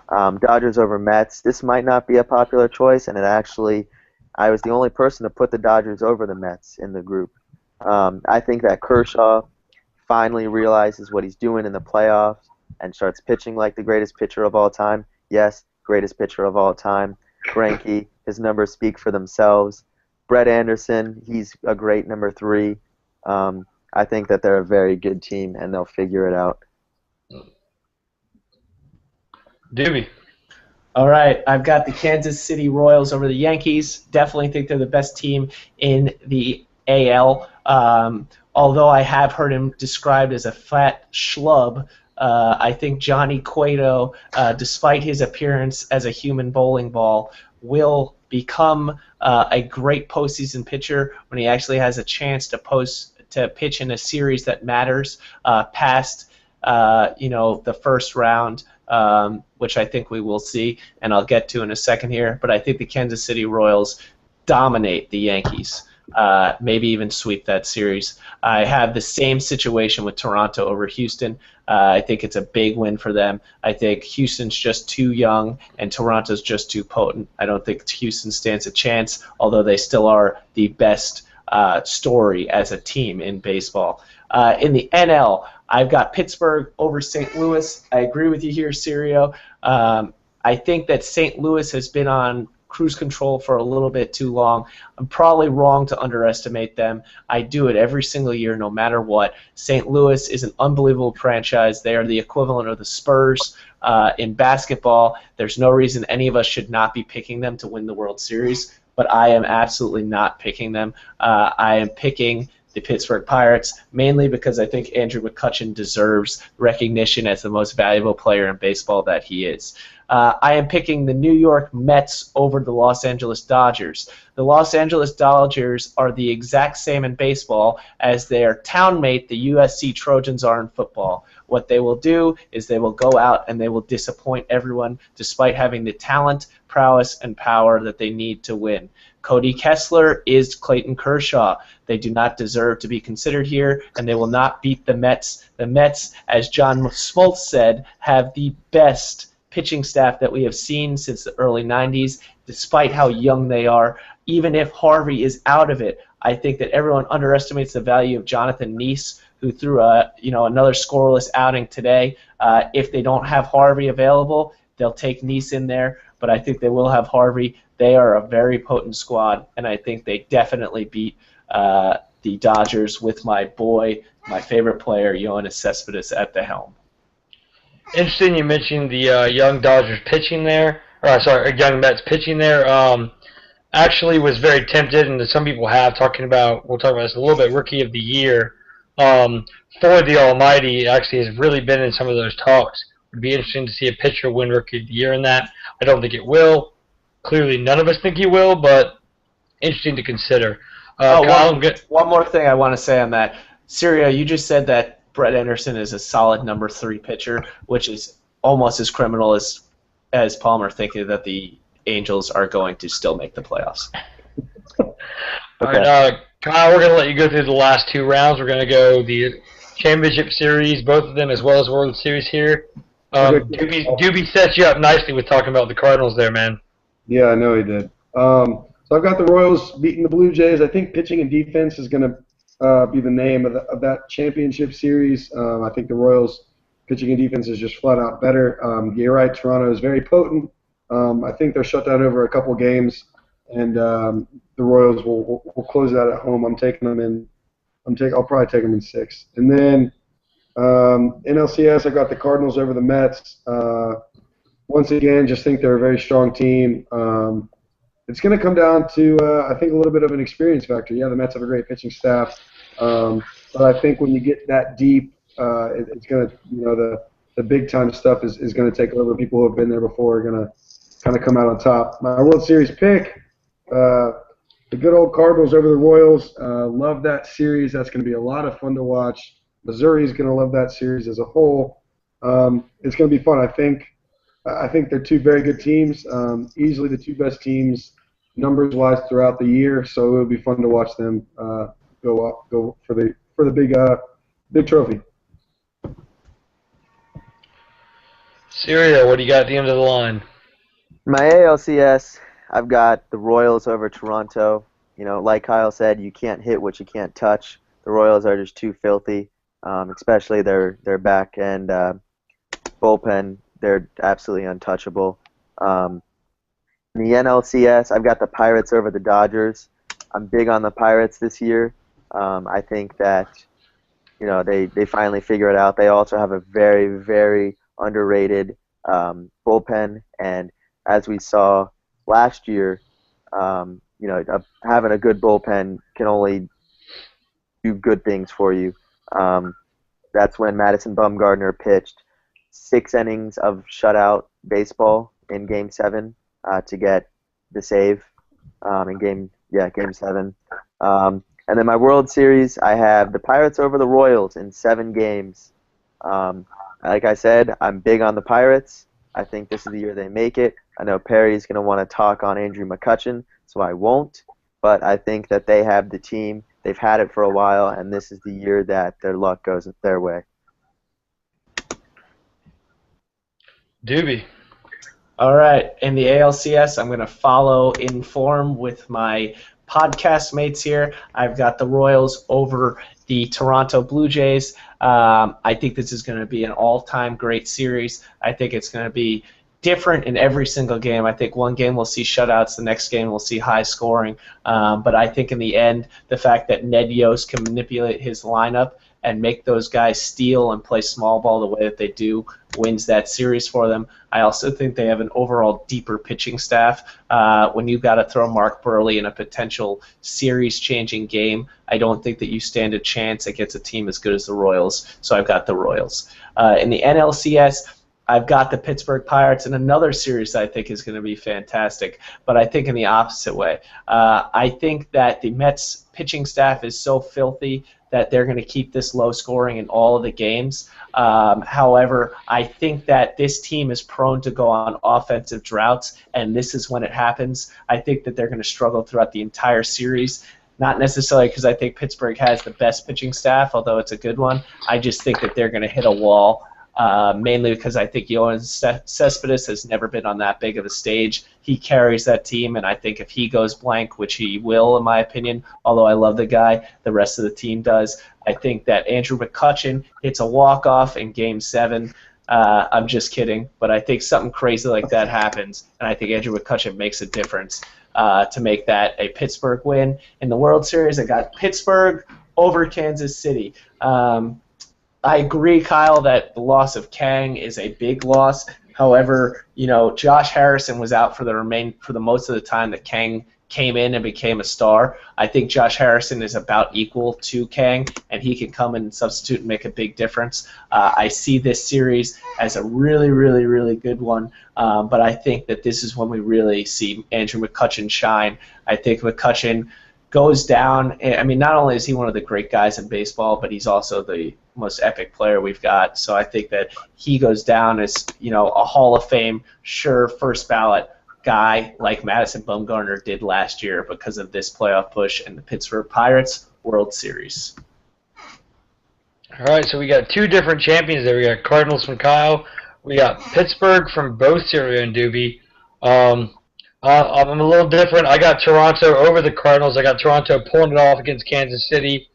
Dodgers over Mets. This might not be a popular choice, and I was the only person to put the Dodgers over the Mets in the group. I think that Kershaw finally realizes what he's doing in the playoffs and starts pitching like the greatest pitcher of all time. Yes, greatest pitcher of all time. Greinke, his numbers speak for themselves. Brett Anderson, he's a great number 3. I think that they're a very good team, and they'll figure it out. Doobie. All right, I've got the Kansas City Royals over the Yankees. Definitely think they're the best team in the AL. Although I have heard him described as a fat schlub, I think Johnny Cueto, despite his appearance as a human bowling ball, will become a great postseason pitcher when he actually has a chance to pitch in a series that matters past the first round, which I think we will see, and I'll get to in a second here. But I think the Kansas City Royals dominate the Yankees, maybe even sweep that series. I have the same situation with Toronto over Houston. I think it's a big win for them. I think Houston's just too young and Toronto's just too potent. I don't think Houston stands a chance, although they still are the best story as a team in baseball. In the NL, I've got Pittsburgh over St. Louis. I agree with you here, Sirio. I think that St. Louis has been on cruise control for a little bit too long. I'm probably wrong to underestimate them. I do it every single year, no matter what. St. Louis is an unbelievable franchise. They are the equivalent of the Spurs in basketball. There's no reason any of us should not be picking them to win the World Series, but I am absolutely not picking them. I am picking the Pittsburgh Pirates, mainly because I think Andrew McCutchen deserves recognition as the most valuable player in baseball that he is. I am picking the New York Mets over the Los Angeles Dodgers. The Los Angeles Dodgers are the exact same in baseball as their townmate, the USC Trojans, are in football. What they will do is they will go out and they will disappoint everyone despite having the talent, prowess, and power that they need to win. Cody Kessler is Clayton Kershaw. They do not deserve to be considered here, and they will not beat the Mets. The Mets, as John Smoltz said, have the best pitching staff that we have seen since the early 90s, despite how young they are. Even if Harvey is out of it, I think that everyone underestimates the value of Jonathan Neese, who threw another scoreless outing today. If they don't have Harvey available, they'll take Neese in there, but I think they will have Harvey. They are a very potent squad, and I think they definitely beat the Dodgers with my favorite player, Yoenis Cespedes, at the helm. Interesting you mentioned the young Dodgers pitching there, young Mets pitching there. Actually was very tempted, and some people we'll talk about this a little bit, Rookie of the Year. For the Almighty, actually has really been in some of those talks. It would be interesting to see a pitcher win Rookie of the Year in that. I don't think it will. Clearly none of us think he will, but interesting to consider. One more thing I want to say on that. Sirio, you just said that Brett Anderson is a solid number 3 pitcher, which is almost as criminal as Palmer thinking that the Angels are going to still make the playoffs. All right, Kyle, we're going to let you go through the last 2 rounds. We're going to go the Championship Series, both of them, as well as World Series here. Doobie set you up nicely with talking about the Cardinals there, man. Yeah, I know he did. So I've got the Royals beating the Blue Jays. I think pitching and defense is going to be the name of that championship series. I think the Royals' pitching and defense is just flat out better. You're right, Toronto is very potent. I think they're shut down over a couple games, and the Royals will close that at home. I'm taking them in. I'll probably take them in 6. And then NLCS, I got the Cardinals over the Mets. Once again, just think they're a very strong team. It's going to come down to, I think, a little bit of an experience factor. Yeah, the Mets have a great pitching staff, but I think when you get that deep, it's going to, the big time stuff is going to take over. People who have been there before are going to kind of come out on top. My World Series pick, the good old Cardinals over the Royals. Love that series. That's going to be a lot of fun to watch. Missouri is going to love that series as a whole. It's going to be fun. I think they're 2 very good teams, easily the 2 best teams numbers-wise throughout the year. So it would be fun to watch them go for the big trophy. Syria, what do you got at the end of the line? My ALCS, I've got the Royals over Toronto. Like Kyle said, you can't hit what you can't touch. The Royals are just too filthy, especially their back end bullpen. They're absolutely untouchable. In the NLCS, I've got the Pirates over the Dodgers. I'm big on the Pirates this year. I think that they finally figure it out. They also have a very, very underrated bullpen, and as we saw last year, having a good bullpen can only do good things for you. That's when Madison Bumgarner pitched 6 innings of shutout baseball in Game 7 to get the save. Game 7. And then my World Series, I have the Pirates over the Royals in 7 games. Like I said, I'm big on the Pirates. I think this is the year they make it. I know Perry's going to want to talk on Andrew McCutchen, so I won't. But I think that they have the team. They've had it for a while, and this is the year that their luck goes their way. Doobie. All right. In the ALCS, I'm going to follow in form with my podcast mates here. I've got the Royals over the Toronto Blue Jays. I think this is going to be an all-time great series. I think it's going to be different in every single game. I think one game we'll see shutouts, the next game we'll see high scoring. But I think in the end, the fact that Ned Yost can manipulate his lineup and make those guys steal and play small ball the way that they do wins that series for them. I also think they have an overall deeper pitching staff. When you've got to throw Mark Burley in a potential series-changing game, I don't think that you stand a chance against a team as good as the Royals, so I've got the Royals. In the NLCS, I've got the Pittsburgh Pirates in another series that I think is going to be fantastic, but I think in the opposite way. I think that the Mets pitching staff is so filthy that they're going to keep this low scoring in all of the games. However, I think that this team is prone to go on offensive droughts, and this is when it happens. I think that they're going to struggle throughout the entire series. Not necessarily because I think Pittsburgh has the best pitching staff, although it's a good one. I just think that they're going to hit a wall. Mainly because I think Yoenis Cespedes has never been on that big of a stage. He carries that team, and I think if he goes blank, which he will in my opinion, although I love the guy, the rest of the team does. I think that Andrew McCutchen hits a walk-off in Game 7. I'm just kidding, but I think something crazy like that happens, and I think Andrew McCutchen makes a difference to make that a Pittsburgh win. In the World Series, I got Pittsburgh over Kansas City. I agree, Kyle, that the loss of Kang is a big loss. However, Josh Harrison was out for the most of the time that Kang came in and became a star. I think Josh Harrison is about equal to Kang, and he can come in and substitute and make a big difference. I see this series as a really, really, really good one, but I think that this is when we really see Andrew McCutchen shine. I think McCutchen goes down. I mean, not only is he one of the great guys in baseball, but he's also the most epic player we've got. So I think that he goes down as, a Hall of Fame, sure, first ballot guy like Madison Bumgarner did last year because of this playoff push and the Pittsburgh Pirates World Series. All right, so we got 2 different champions there. We got Cardinals from Kyle. We got Pittsburgh from both Syria and Doobie. I'm a little different. I got Toronto over the Cardinals. I got Toronto pulling it off against Kansas City.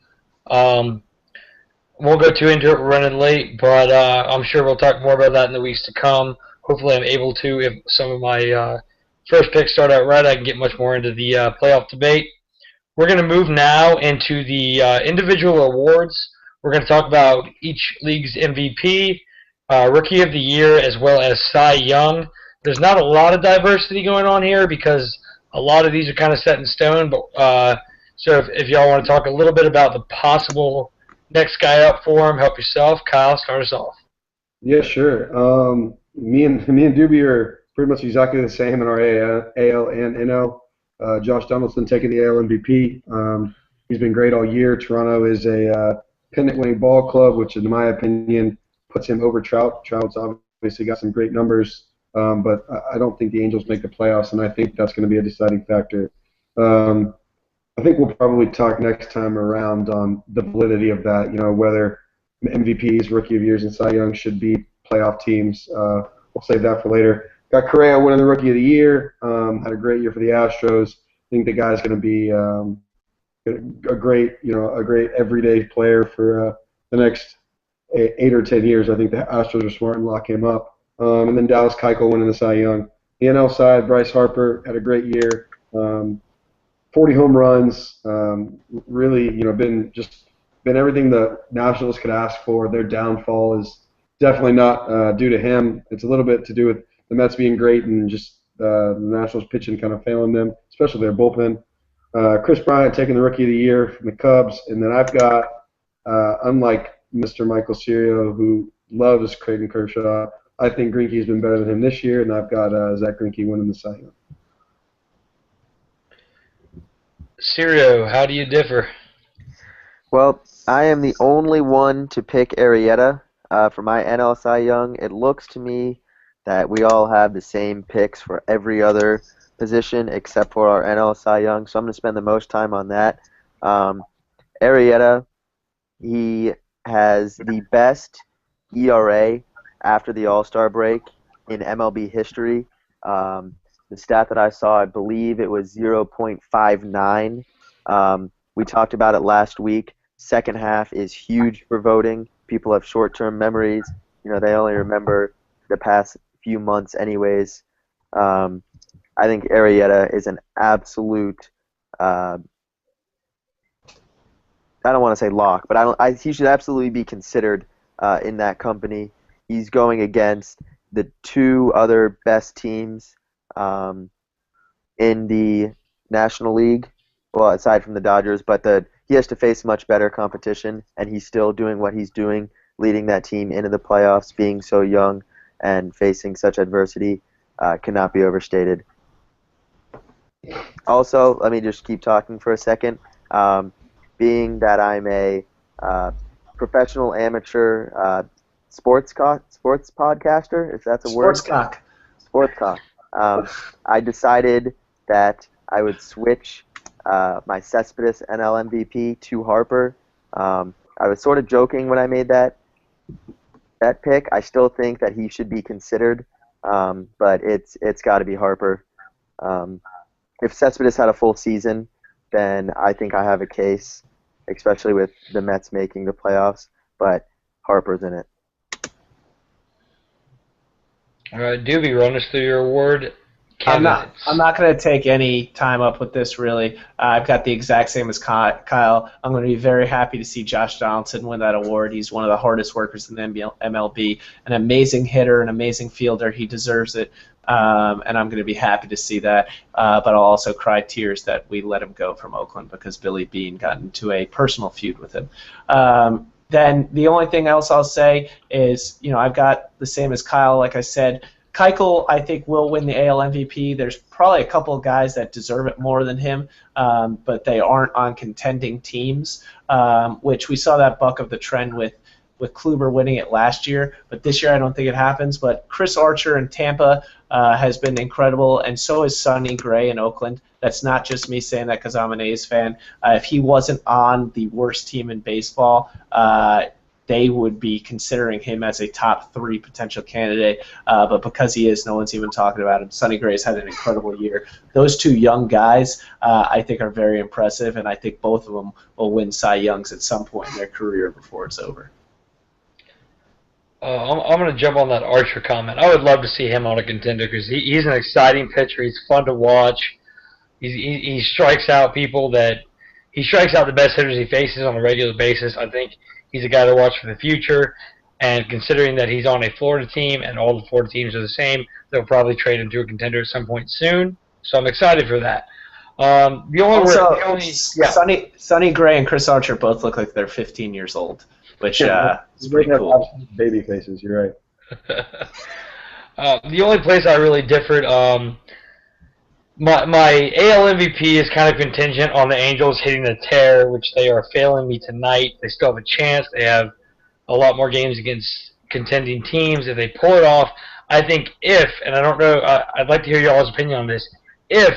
Won't go too into it. We're running late, but I'm sure we'll talk more about that in the weeks to come. Hopefully I'm able to. If some of my first picks start out right, I can get much more into the playoff debate. We're going to move now into the individual awards. We're going to talk about each league's MVP, Rookie of the Year, as well as Cy Young. There's not a lot of diversity going on here because a lot of these are kind of set in stone. But so if y'all want to talk a little bit about the possible next guy up for him, help yourself. Kyle, start us off. Yeah, sure. Me and Doobie are pretty much exactly the same in our AL and NL. Josh Donaldson taking the AL MVP. He's been great all year. Toronto is a pennant-winning ball club, which in my opinion puts him over Trout. Trout's obviously got some great numbers. But I don't think the Angels make the playoffs, and I think that's going to be a deciding factor. I think we'll probably talk next time around on the validity of that, whether MVPs, Rookie of Years, and Cy Young should be playoff teams. We'll save that for later. Got Correa winning the Rookie of the Year. Had a great year for the Astros. I think the guy's going to be a great everyday player for the next 8 or 10 years. I think the Astros are smart and lock him up. And then Dallas Keuchel winning the Cy Young. The NL side, Bryce Harper had a great year. 40 home runs. Really, been everything the Nationals could ask for. Their downfall is definitely not due to him. It's a little bit to do with the Mets being great and just the Nationals pitching kind of failing them, especially their bullpen. Chris Bryant taking the Rookie of the Year from the Cubs. And then I've got, unlike Mr. Michael Cirio, who loves Clayton Kershaw, I think Greinke's been better than him this year, and I've got Zach Greinke winning the Cy Young. Sirio, how do you differ? Well, I am the only one to pick Arrieta for my NL Cy Young. It looks to me that we all have the same picks for every other position except for our NL Cy Young, so I'm going to spend the most time on that. Arrieta, he has the best ERA after the All-Star break in MLB history. The stat that I saw, I believe it was 0.59. We talked about it last week. Second half is huge for voting. People have short-term memories. They only remember the past few months anyways. I think Arrieta is an absolute I don't want to say lock, but he should absolutely be considered in that company. He's going against the two other best teams in the National League, well, aside from the Dodgers, but he has to face much better competition, and he's still doing what he's doing, leading that team into the playoffs, being so young and facing such adversity cannot be overstated. Also, let me just keep talking for a second. Being that I'm a professional amateur sports podcaster, if that's a word. Sportscock. I decided that I would switch my Cespedes NL MVP to Harper. I was sort of joking when I made that pick. I still think that he should be considered, but it's got to be Harper. If Cespedes had a full season, then I think I have a case, especially with the Mets making the playoffs, but Harper's in it. All right, Doobie, run us through your award candidates. I'm not going to take any time up with this, really. I've got the exact same as Kyle. I'm going to be very happy to see Josh Donaldson win that award. He's one of the hardest workers in the MLB, an amazing hitter, an amazing fielder. He deserves it, and I'm going to be happy to see that. But I'll also cry tears that we let him go from Oakland because Billy Beane got into a personal feud with him. Then the only thing else I'll say is, I've got the same as Kyle, like I said. Keuchel, I think, will win the AL MVP. There's probably a couple of guys that deserve it more than him, but they aren't on contending teams, which we saw that buck of the trend with Kluber winning it last year. But this year I don't think it happens. But Chris Archer in Tampa has been incredible, and so is Sonny Gray in Oakland. That's not just me saying that because I'm an A's fan. If he wasn't on the worst team in baseball, they would be considering him as a top 3 potential candidate, but because he is, no one's even talking about him. Sonny Gray's had an incredible year. Those two young guys, I think, are very impressive, and I think both of them will win Cy Youngs at some point in their career before it's over. I'm going to jump on that Archer comment. I would love to see him on a contender because he's an exciting pitcher. He's fun to watch. He strikes out he strikes out the best hitters he faces on a regular basis. I think he's a guy to watch for the future, and considering that he's on a Florida team and all the Florida teams are the same, they'll probably trade him to a contender at some point soon. So I'm excited for that. Sonny Gray and Chris Archer both look like they're 15 years old, which is pretty cool. Baby faces, you're right. The only place I really differed, my AL MVP is kind of contingent on the Angels hitting the tear, which they are failing me tonight. They still have a chance. They have a lot more games against contending teams. If they pull it off, I think and I don't know, I'd like to hear y'all's opinion on this, if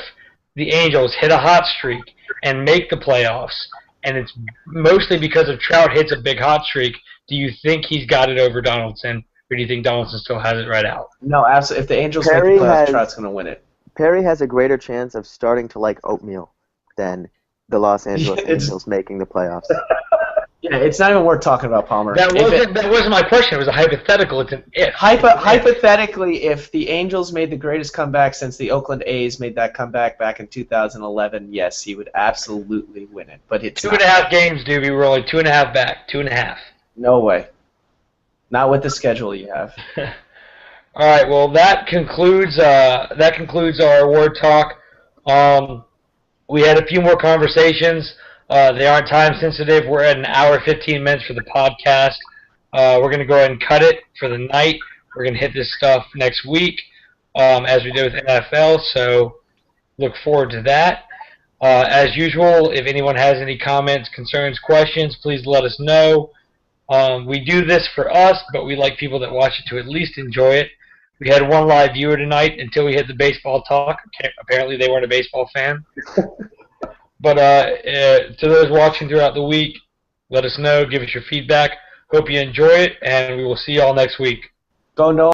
the Angels hit a hot streak and make the playoffs, and it's mostly because of Trout hits a big hot streak, do you think he's got it over Donaldson, or do you think Donaldson still has it right out? No, absolutely. If the Angels make the playoffs, Trout's going to win it. Perry has a greater chance of starting to like oatmeal than the Los Angeles Angels making the playoffs. Yeah, it's not even worth talking about, Palmer. That wasn't my question. It was a hypothetical. It's an if. Hypothetically, if the Angels made the greatest comeback since the Oakland A's made that comeback back in 2011, yes, he would absolutely win it. But it's 2.5 games, Doobie. We're only 2.5 back. 2.5. No way. Not with the schedule you have. All right. Well, that concludes our award talk. We had a few more conversations. They aren't time sensitive. We're at an hour 15 minutes for the podcast. We're going to go ahead and cut it for the night. We're going to hit this stuff next week, as we did with NFL. So look forward to that. As usual, if anyone has any comments, concerns, questions, please let us know. We do this for us, but we like people that watch it to at least enjoy it. We had one live viewer tonight until we hit the baseball talk. Apparently they weren't a baseball fan. But to those watching throughout the week, let us know. Give us your feedback. Hope you enjoy it, and we will see you all next week. Go Noah.